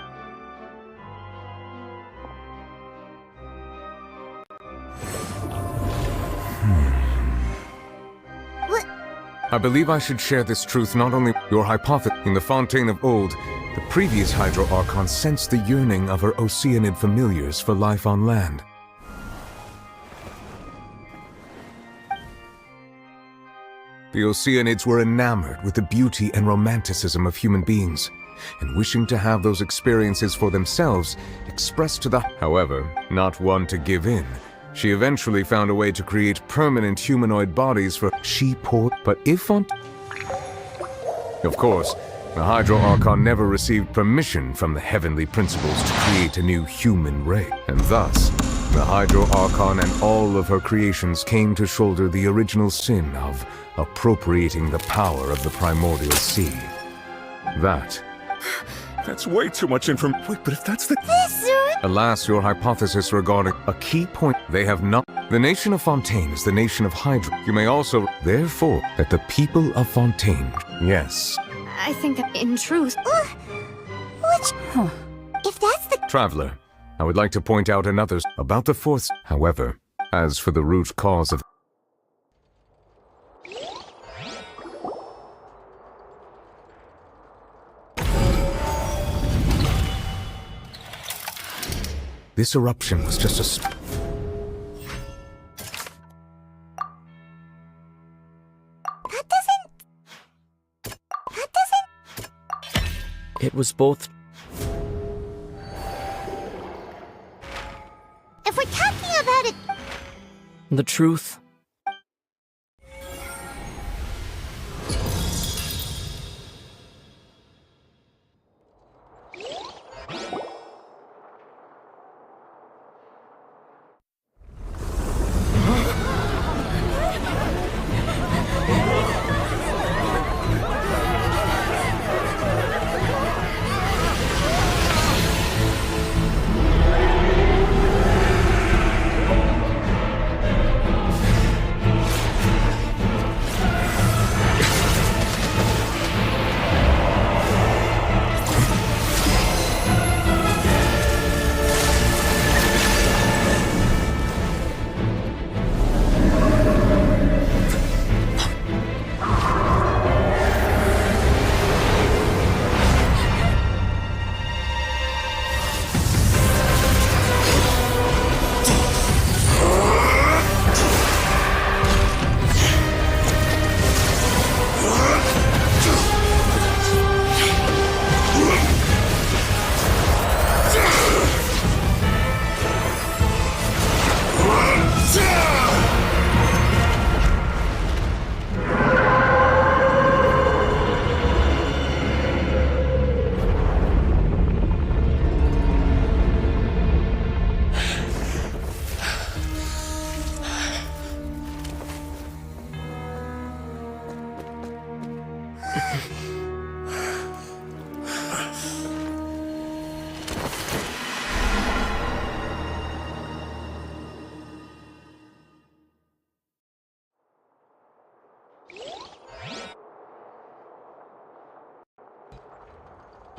I believe I should share this truth not only your hypothesis. In the Fontaine of Old, the previous Hydro Archon sensed the yearning of her Oceanid familiars for life on land. The Oceanids were enamored with the beauty and romanticism of human beings, and wishing to have those experiences for themselves, expressed to the... However, not one to give in. She eventually found a way to create permanent humanoid bodies for but if on... Of course, the Hydro Archon never received permission from the heavenly principles to create a new human race. And thus, the Hydro Archon and all of her creations came to shoulder the original sin of appropriating the power of the primordial sea. That's way too much information. Wait, but if that's the... Alas, your hypothesis regarding a key point they have not... The nation of Fontaine is the nation of Hydra. You may also... Therefore, that the people of Fontaine... Yes. I think, in truth... Which... Huh. If that's the... Traveler, I would like to point out another... About the fourth... However, as for the root cause of... This eruption was just a... That doesn't... It was both... If we're talking about it... The truth...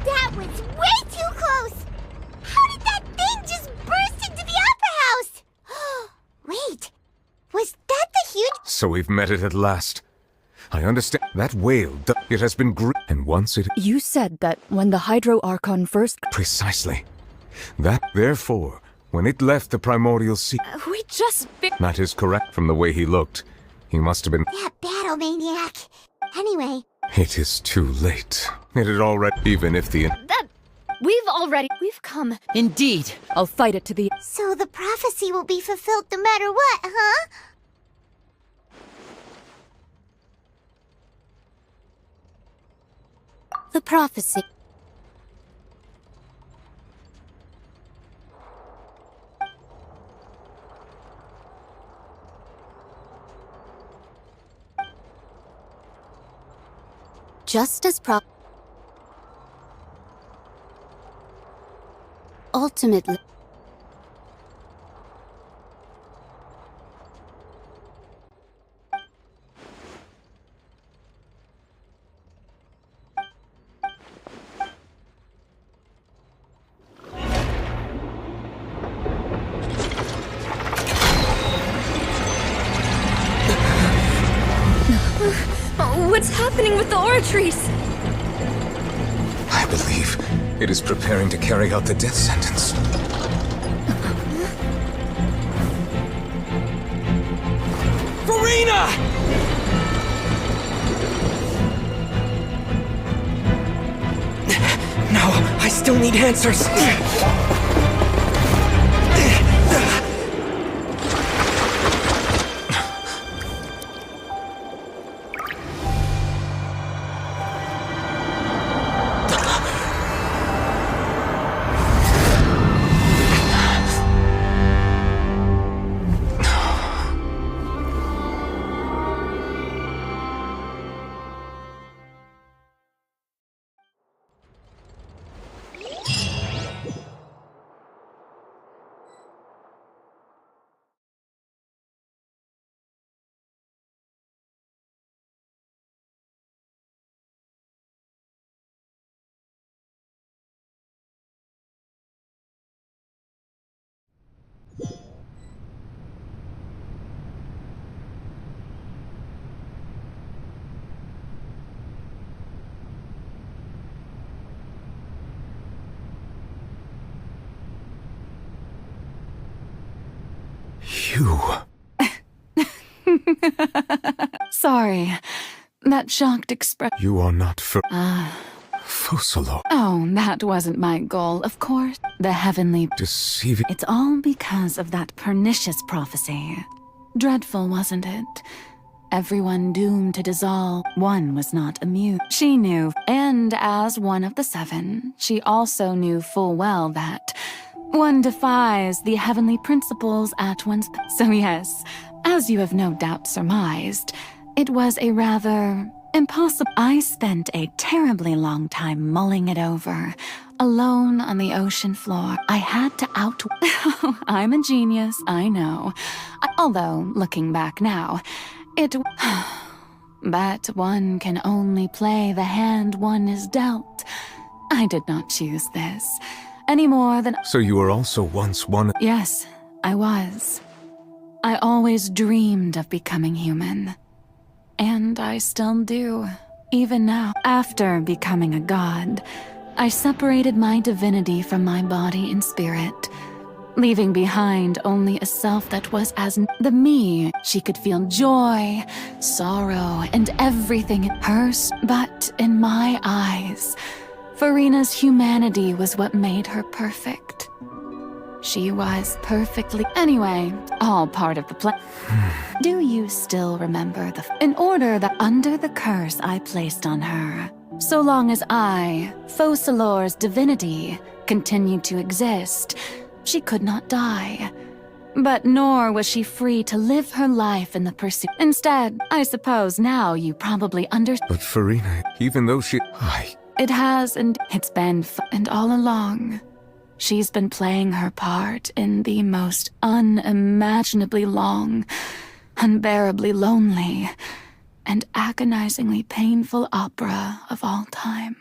That was way too close! How did that thing just burst into the Opera House? Wait, was that the huge... So we've met it at last. I understand. That whale, it has been and once it... You said that when the Hydro Archon first... Precisely. Therefore, when it left the primordial sea... we just... That is correct from the way he looked. He must have been... That battle maniac. Anyway... It is too late. It had already... Even if the... We've come. Indeed. I'll fight it to the... So the prophecy will be fulfilled no matter what, huh? The prophecy. Just as ultimately. What's happening with the oratories? I believe it is preparing to carry out the death sentence. Farina! No, I still need answers. You. Sorry. That shocked expression. You are not Focalors. Oh, that wasn't my goal, of course. The heavenly... Deceiving... It's all because of that pernicious prophecy. Dreadful, wasn't it? Everyone doomed to dissolve. One was not immune. She knew, and as one of the seven, she also knew full well that one defies the heavenly principles at one's... So yes, as you have no doubt surmised, it was a rather impossible... I spent a terribly long time mulling it over, alone on the ocean floor. I had to I'm a genius, I know. Although, looking back now, but one can only play the hand one is dealt. I did not choose this. Any more than... So you were also once one... Yes, I was. I always dreamed of becoming human. And I still do, even now. After becoming a god, I separated my divinity from my body and spirit, leaving behind only a self that was as the me. She could feel joy, sorrow, and everything in hers. But in my eyes, Farina's humanity was what made her perfect. She was perfectly... Anyway, all part of the plan. Do you still remember in order that under the curse I placed on her, so long as I, Focalors' divinity, continued to exist, she could not die. But nor was she free to live her life in the pursuit. Instead, I suppose now you probably understand. But Furina, even though she... It has, and it's been and all along, she's been playing her part in the most unimaginably long, unbearably lonely, and agonizingly painful opera of all time.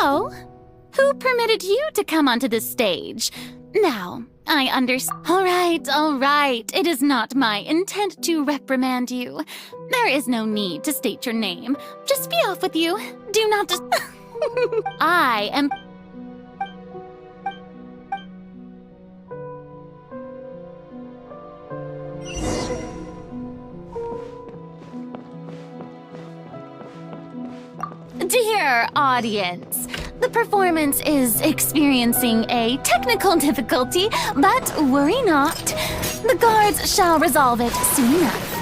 Oh, who permitted you to come onto the stage? Now, I understand. All right. It is not my intent to reprimand you. There is no need to state your name. Just be off with you. Do not just... I am... Dear audience, the performance is experiencing a technical difficulty, but worry not. The guards shall resolve it soon enough.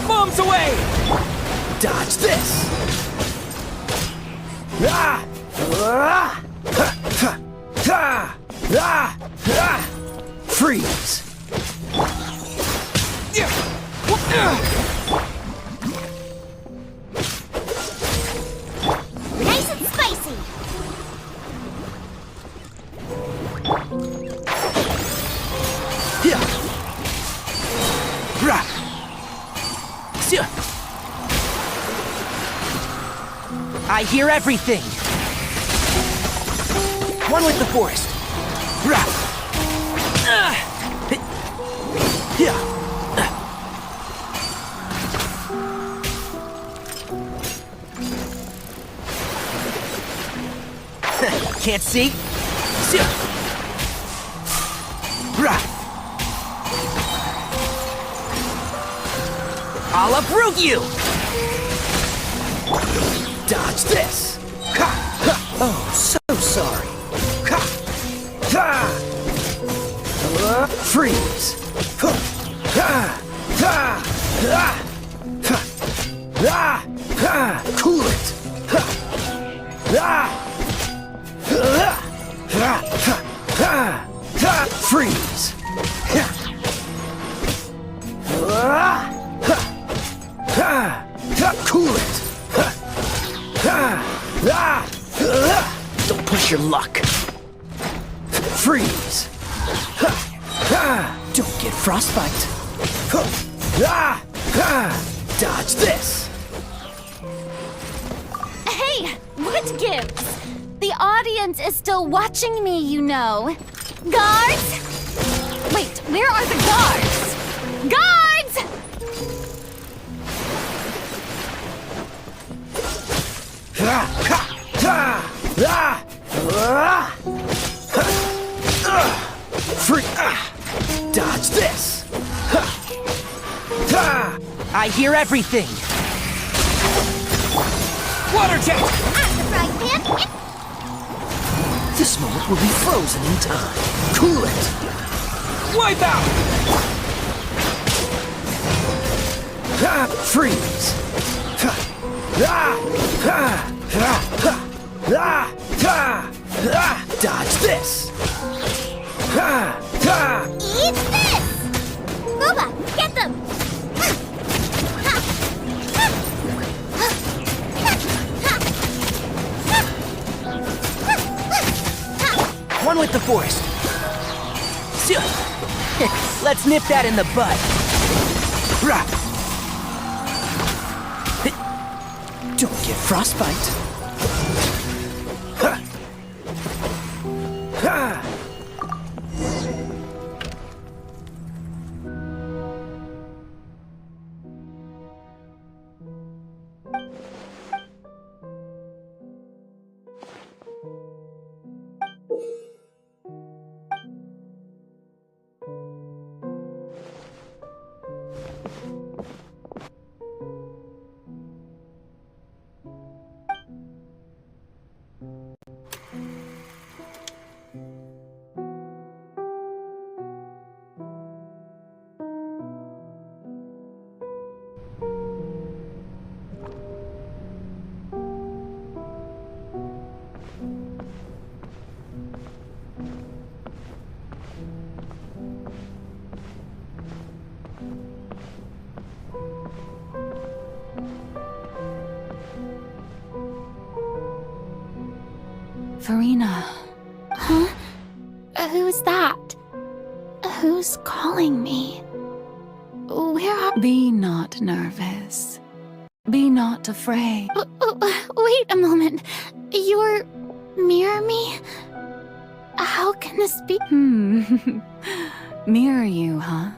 Bombs away! Dodge this! Freeze! Nice and spicy. I hear everything. One with the forest. Can't see? I'll uproot you! Dodge this! Oh, so sorry. Freeze! Cool it! Freeze! Cool it! Don't push your luck. Freeze! Don't get frostbite. Dodge this! Hey, what gives? The audience is still watching me, you know. Guards? Wait, where are the guards? Guards! Dodge this! I hear everything. Water jet! I'm the frying pan. This moment will be frozen in time. Cool it! Wipe out! Freeze! Dodge this! Eat this! Boba, get them! One with the forest. Let's nip that in the bud. Don't get frostbite. Ha! Ha! Farina. Huh? Who's that? Who's calling me? Where are— Be not nervous. Be not afraid. Wait a moment. You're mirror me? How can this be? Mirror you, huh?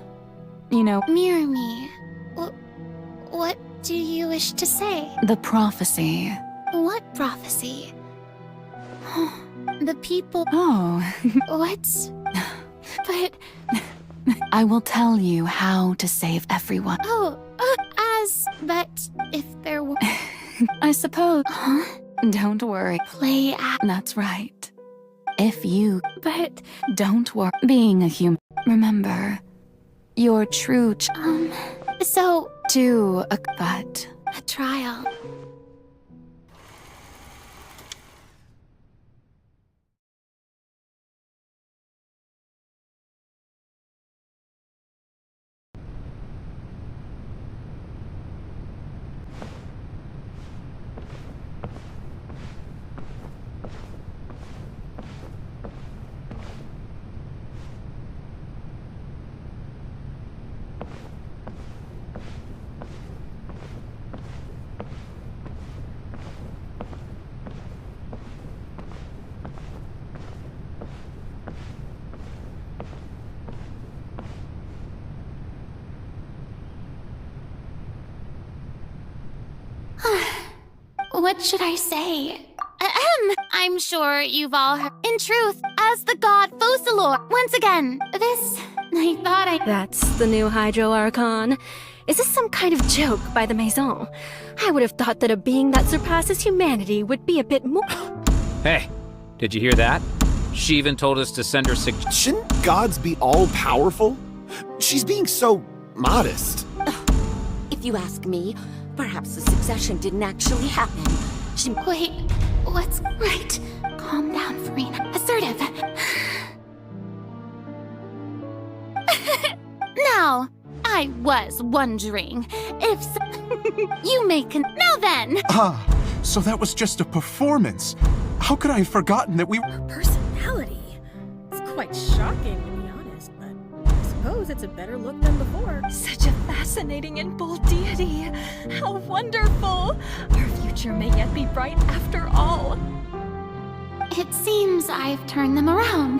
You know— Mirror me? What do you wish to say? The prophecy. What prophecy? The people— Oh. What? But— I will tell you how to save everyone. But if there were— I suppose. Huh? Don't worry. Play act. That's right. If you— But— Don't worry. Being a human. Remember, your true So— To a— But— A trial. What should I say? I'm sure you've all heard. In truth, as the god Focalor, once again, I thought That's the new Hydro Archon. Is this some kind of joke by the Maison? I would have thought that a being that surpasses humanity would be a bit more— Hey, did you hear that? She even told us to send her Shouldn't gods be all-powerful? She's being so modest. If you ask me, perhaps the succession didn't actually happen. Wait, what's right? Calm down, Farina. Assertive. Now, I was wondering if you now then. So that was just a performance. How could I have forgotten that we— Her personality. It's quite shocking, to be honest, but I suppose it's a better look than before. Such a fascinating and bold deity. How wonderful! Our future may yet be bright after all. It seems I've turned them around.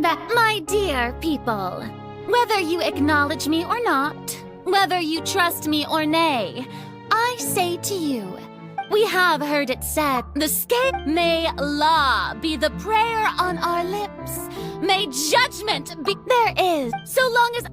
But my dear people, whether you acknowledge me or not, whether you trust me or nay, I say to you, we have heard it said, the scale— May law be the prayer on our lips. May judgment be— There is, so long as—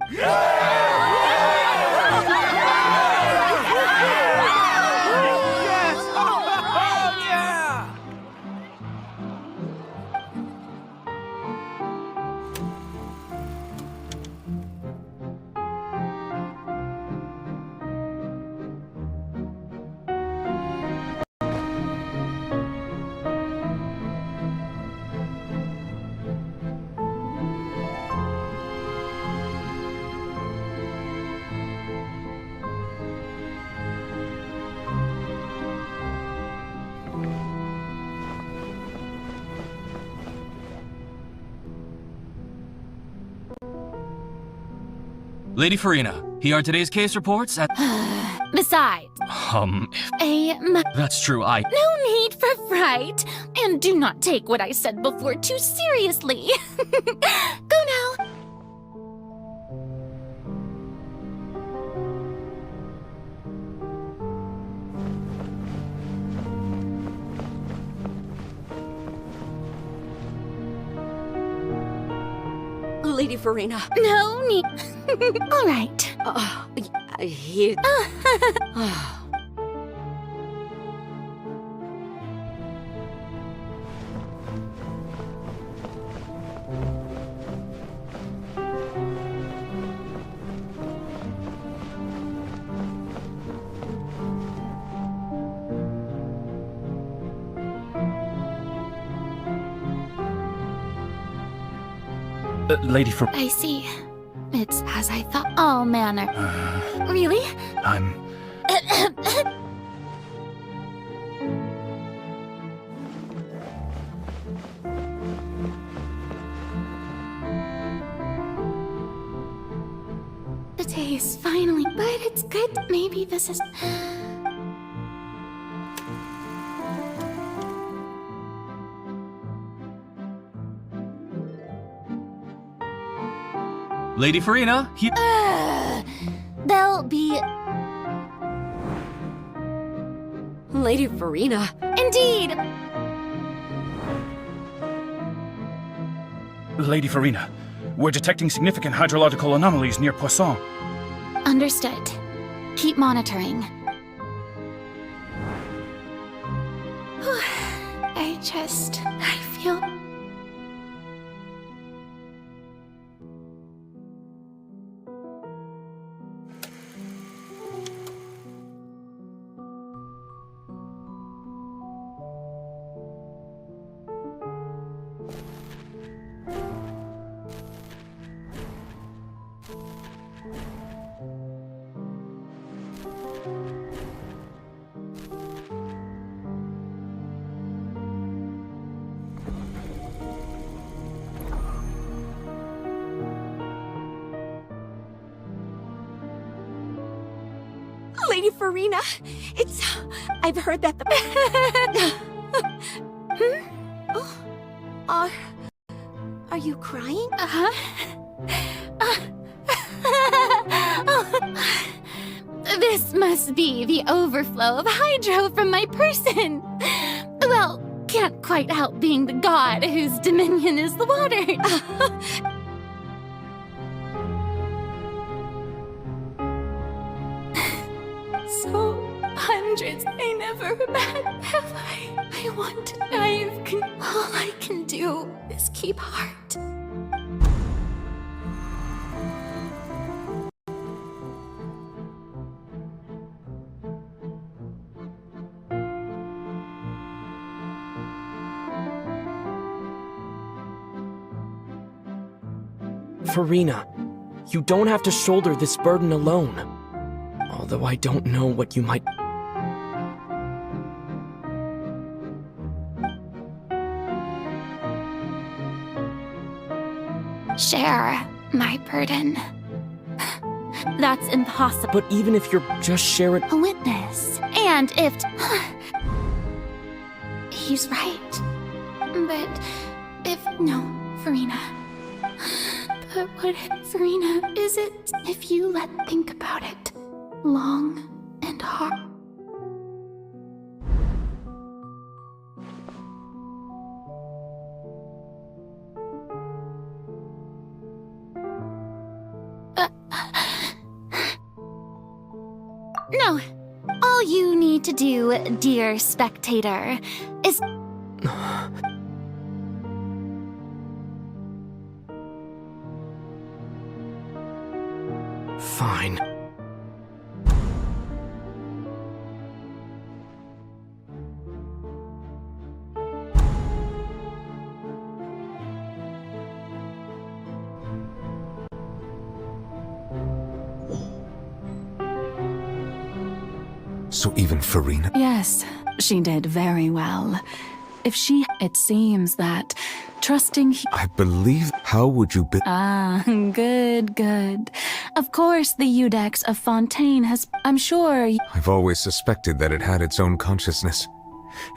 Lady Farina, here are today's case reports at— Besides, That's true, no need for fright. And do not take what I said before too seriously. Go now. Lady Farina. No need. All right. Here. Lady for... I see. It's as I thought. All manner. Really? I'm... The day is finally, but it's good. Maybe this is... Lady Farina, They'll be... Lady Farina. Indeed! Lady Farina, we're detecting significant hydrological anomalies near Poisson. Understood. Keep monitoring. I feel... Lady Farina, I've heard that the... Are you crying? This must be the overflow of hydro from my person. Well, can't quite help being the god whose dominion is the water. So, hundreds I never met, have I want to die of all I can do is keep heart. Farina, you don't have to shoulder this burden alone. Although I don't know what you might... Share my burden. That's impossible. But even if you're just sharing... A witness. And if... He's right. But if... No, Farina. But what if, Farina, is it if you think about it long and hard? No. All you need to do, dear spectator, is... Fine. So even Farina? Yes, she did very well. If she... It seems that trusting... I believe... How would you be... Ah, good, good. Of course, the Iudex of Fontaine has. I'm sure. I've always suspected that it had its own consciousness.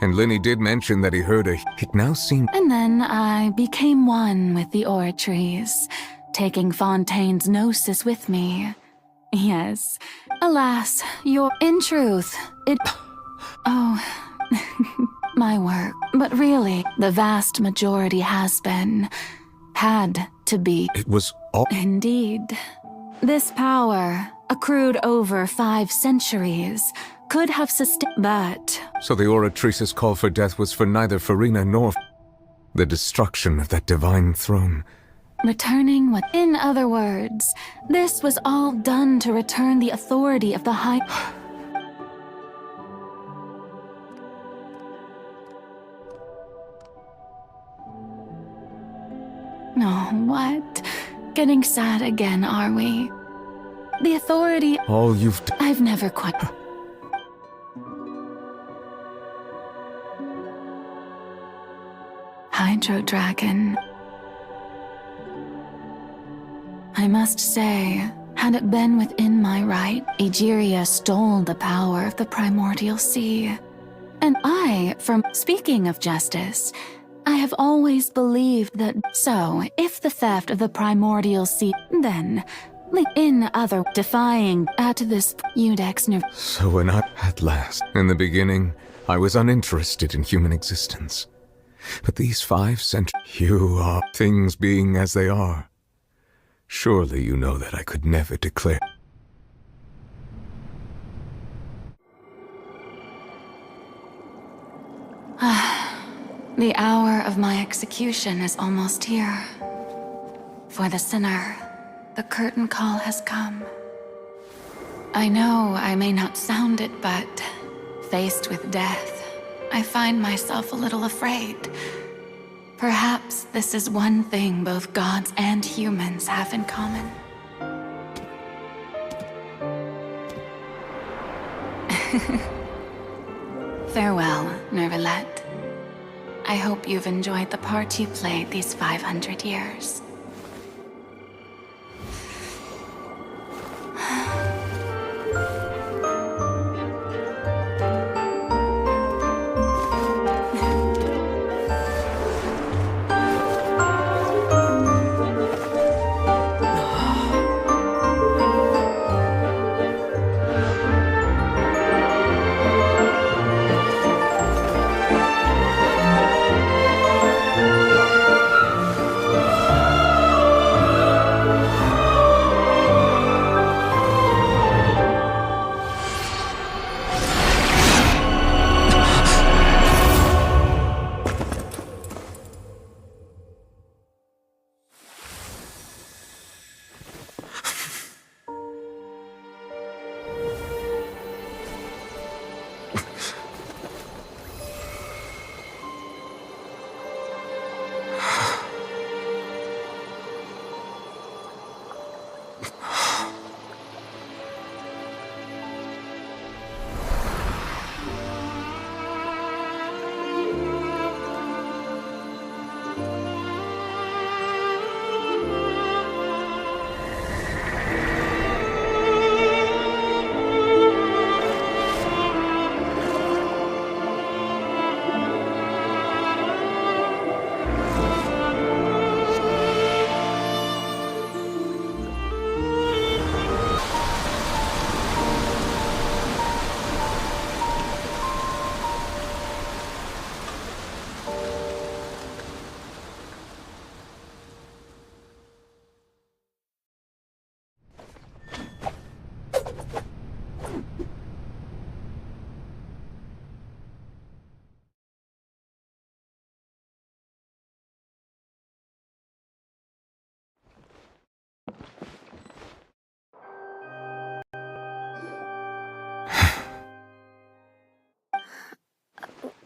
And Lenny did mention that he heard a. It now seemed. And then I became one with the Oratries, taking Fontaine's gnosis with me. Yes. Alas, in truth, it. Oh. My work. But really, the vast majority had to be. It was all. Indeed. This power, accrued over 5 centuries, could have sustained. But. So the Oratrice's call for death was for neither Farina nor the destruction of that divine throne. Returning what? In other words, this was all done to return the authority of the High. Oh, what? Getting sad again, are we? The authority. All you've. I've never quite. Hydro Dragon. I must say, had it been within my right, Egeria stole the power of the primordial sea. And speaking of justice, I have always believed that. So, if the theft of the primordial sea, then, in other defying at this Iudex. So when at last, in the beginning, I was uninterested in human existence. But these 5 centuries, you are things being as they are. Surely you know that I could never declare. The hour of my execution is almost here. For the sinner, the curtain call has come. I know I may not sound it, but faced with death, I find myself a little afraid. Perhaps this is one thing both gods and humans have in common. Farewell, Nervalette. I hope you've enjoyed the part you played these 500 years.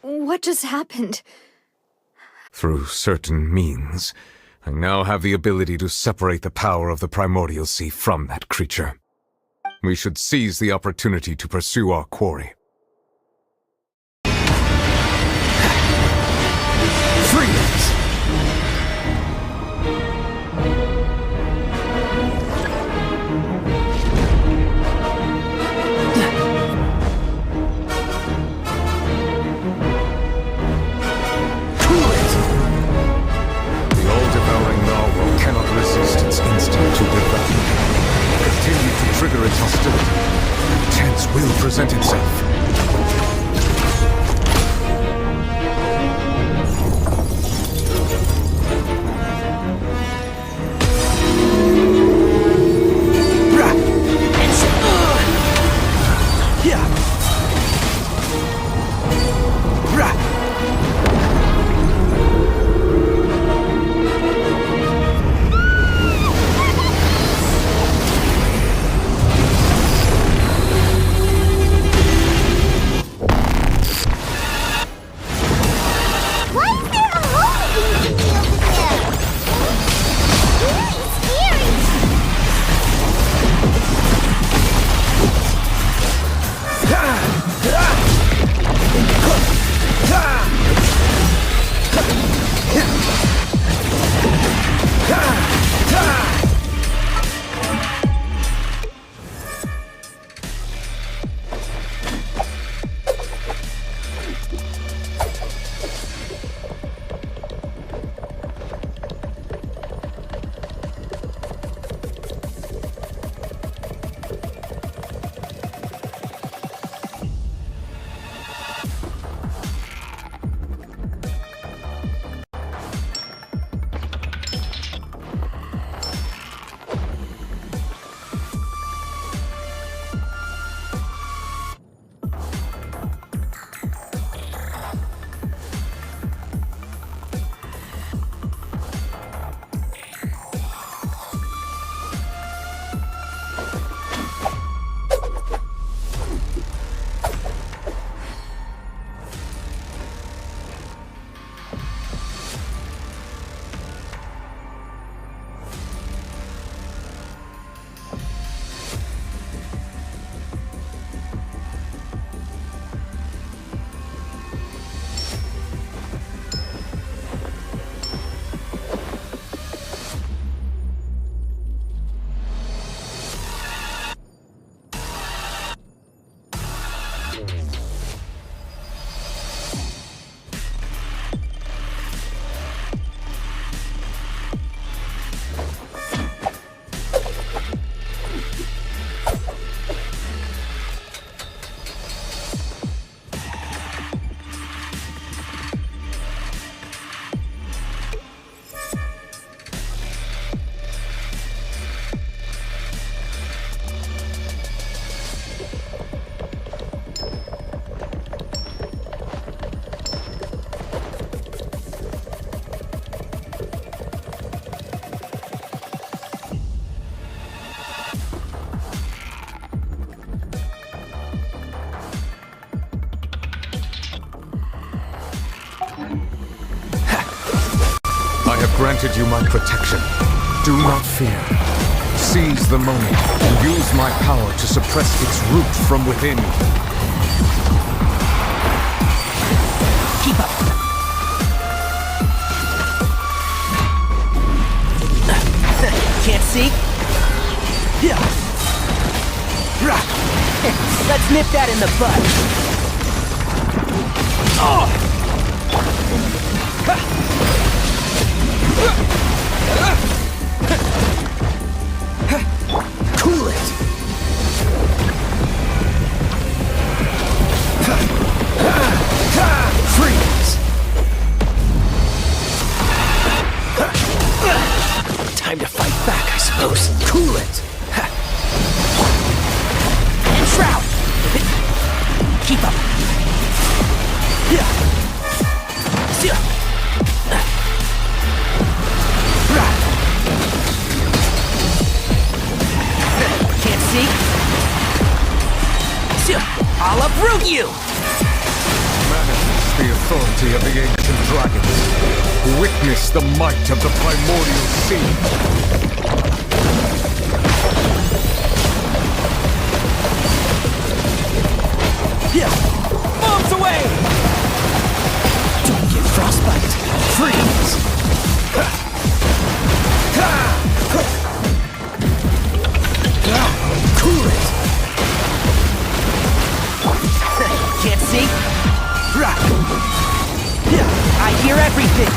What just happened? Through certain means, I now have the ability to separate the power of the primordial sea from that creature. We should seize the opportunity to pursue our quarry. Freeze! will present itself. Granted you my protection. Do not fear. Seize the moment and use my power to suppress its root from within. Keep up. Can't see? Let's nip that in the bud. Cool it! Freeze! Time to fight back, I suppose. Cool it! And shroud! Keep up! Can't see? I'll uproot you! Manifest the authority of the ancient dragons. Witness the might of the primordial sea. Bombs away! Don't get frostbite. Freeze! Cool it! Can't see? I hear everything!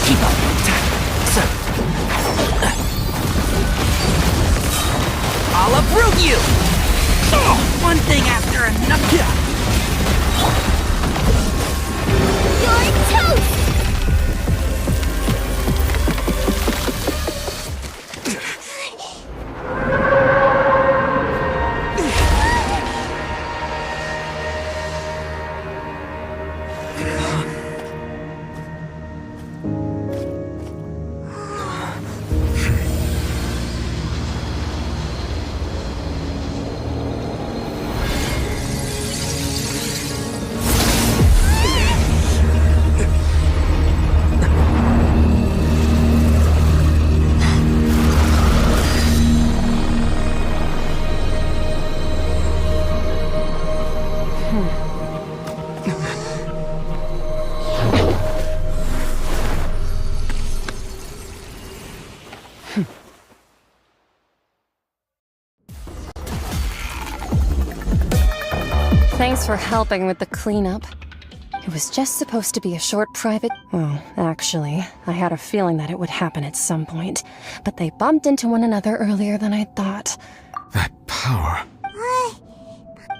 Keep up. So. I'll uproot you! One thing after another. You're toast! Thanks for helping with the cleanup. It was just supposed to be a short private... Well, actually, I had a feeling that it would happen at some point, but they bumped into one another earlier than I thought. That power...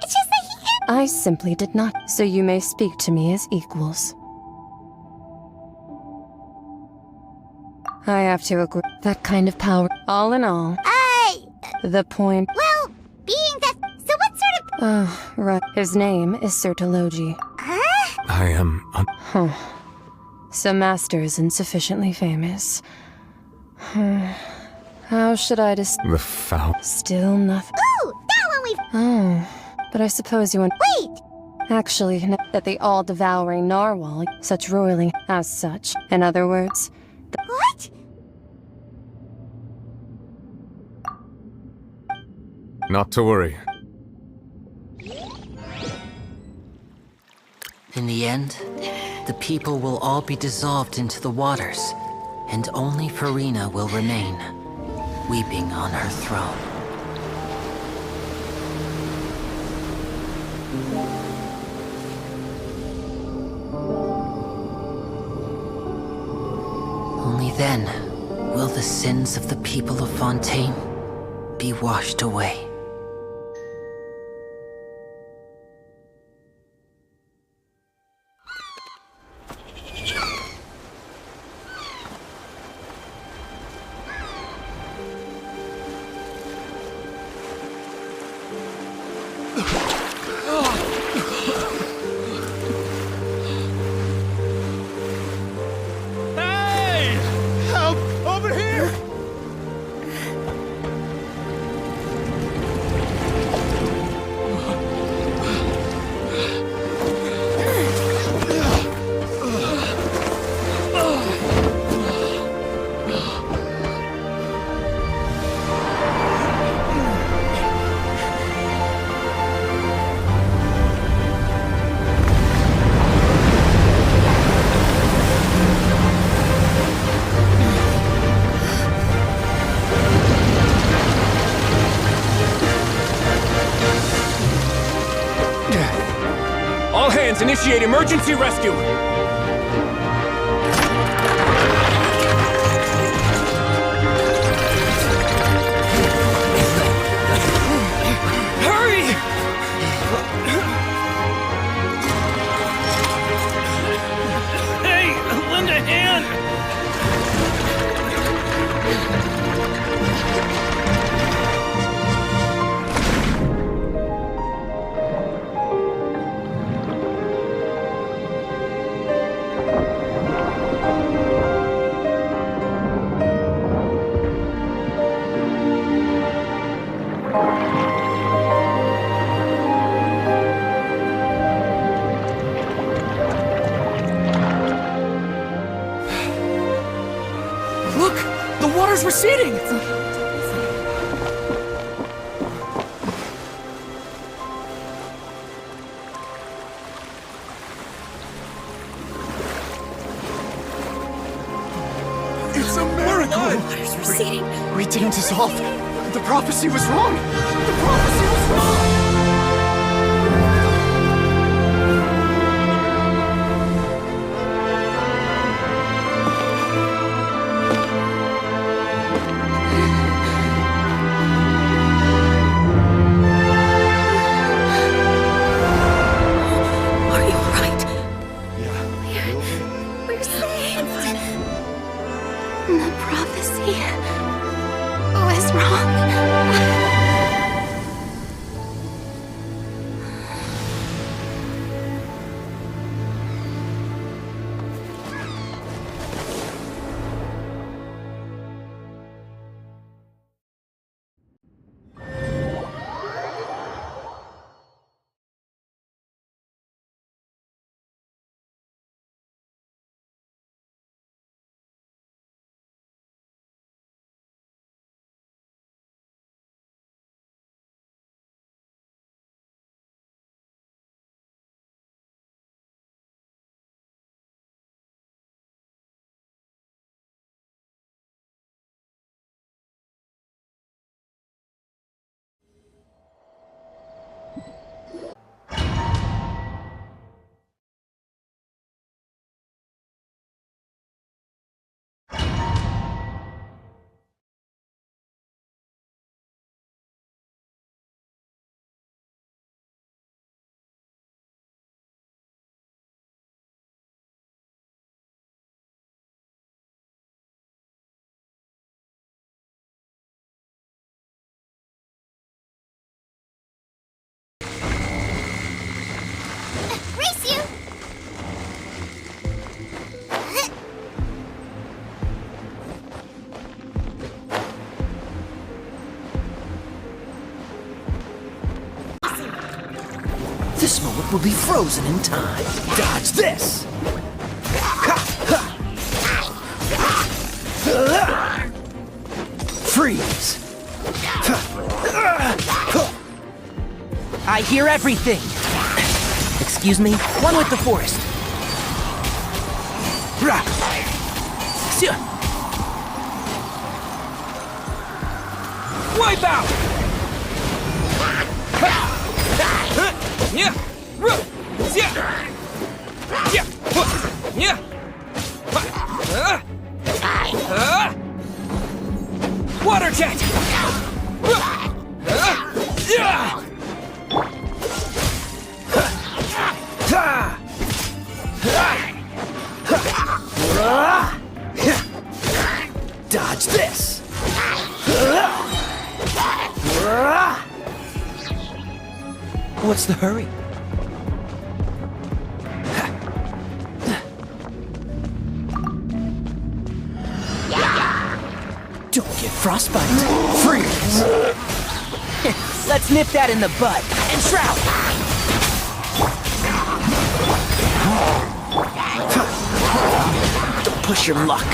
It's just that he... I simply did not, so you may speak to me as equals. I have to agree. That kind of power... All in all... The point... Well, being that... So what sort of... Oh, right. His name is Sertologi. I am... Huh. So Master isn't sufficiently famous. How should I The foul... Still nothing. Ooh, that one we've... Oh, but I suppose you... Wait! Actually, that the all-devouring narwhal, such roiling as such. In other words... What? Not to worry. In the end, the people will all be dissolved into the waters, and only Farina will remain, weeping on her throne. Only then will the sins of the people of Fontaine be washed away. Hey! Help! Over here! All hands, initiate emergency rescue! Hurry! Hey, lend a hand! Look! The water's receding! It's a miracle! Water's receding. We didn't dissolve. The prophecy was wrong. The prophecy was wrong. The prophecy was wrong. Race you! This moment will be frozen in time. Dodge this! Freeze! I hear everything. Excuse me? One with the forest. Wipe out! Water jet! Dodge this! What's the hurry? Don't get frostbite. Freeze! Let's nip that in the bud. And shroud! Don't push your luck.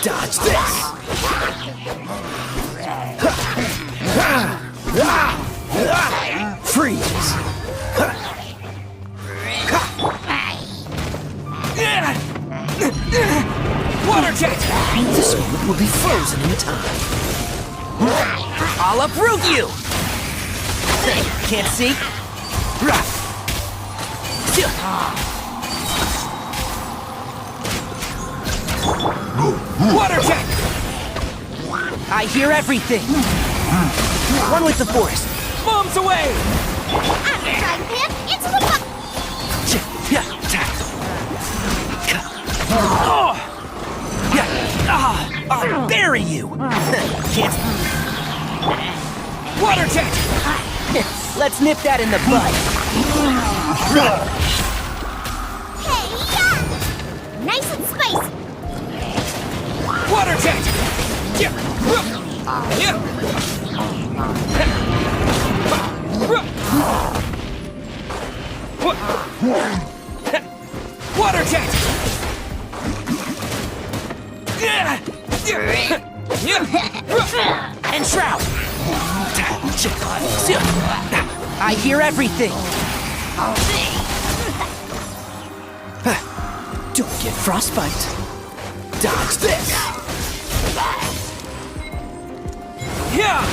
Dodge this! Freeze! Water jet! This moment will be frozen in time. I'll uproot you! Can't see? Water jet! I hear everything. One with the forest. Bombs away! I'm the frying pan into the pot! I'll bury you! Can't... Water jet! Let's nip that in the bud. Hey, yeah! Nice and spicy! Water jet! Water jet! And shroud! I hear everything! Don't get frostbite. Dodge this! Yeah!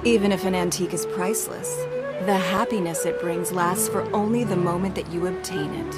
Even if an antique is priceless, the happiness it brings lasts for only the moment that you obtain it.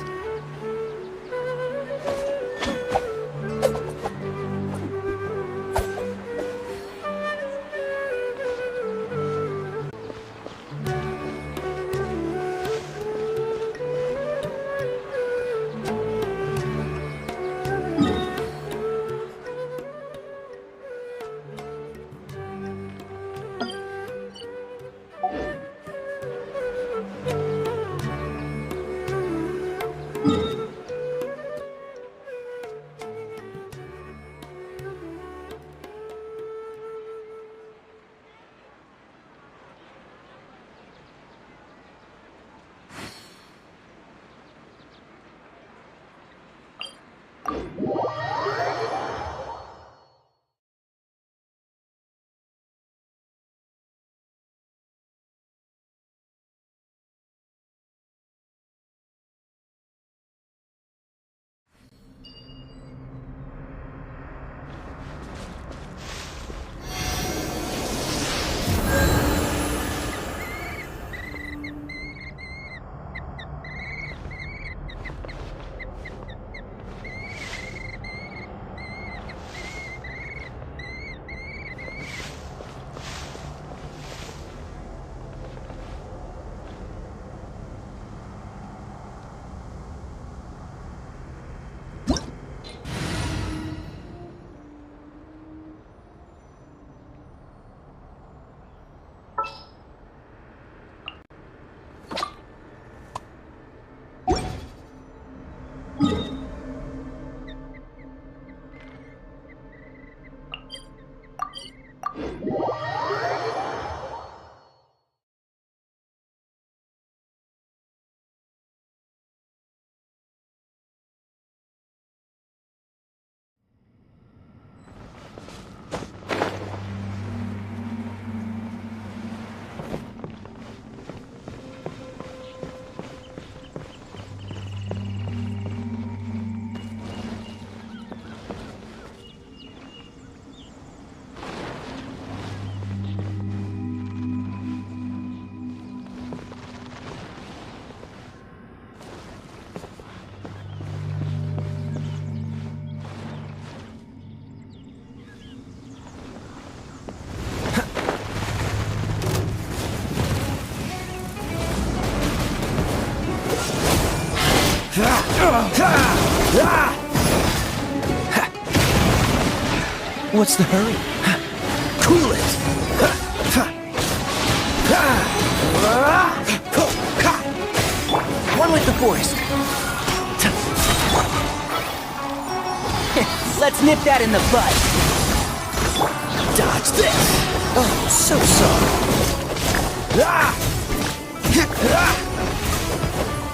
What's the hurry? Cool it! One with the forest. Let's nip that in the bud. Dodge this! Oh, so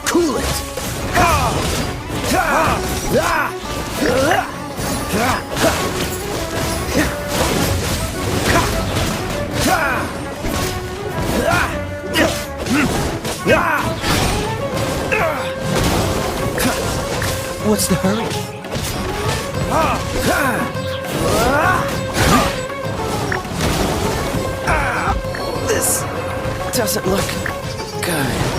cool it! What's the hurry? This doesn't look good.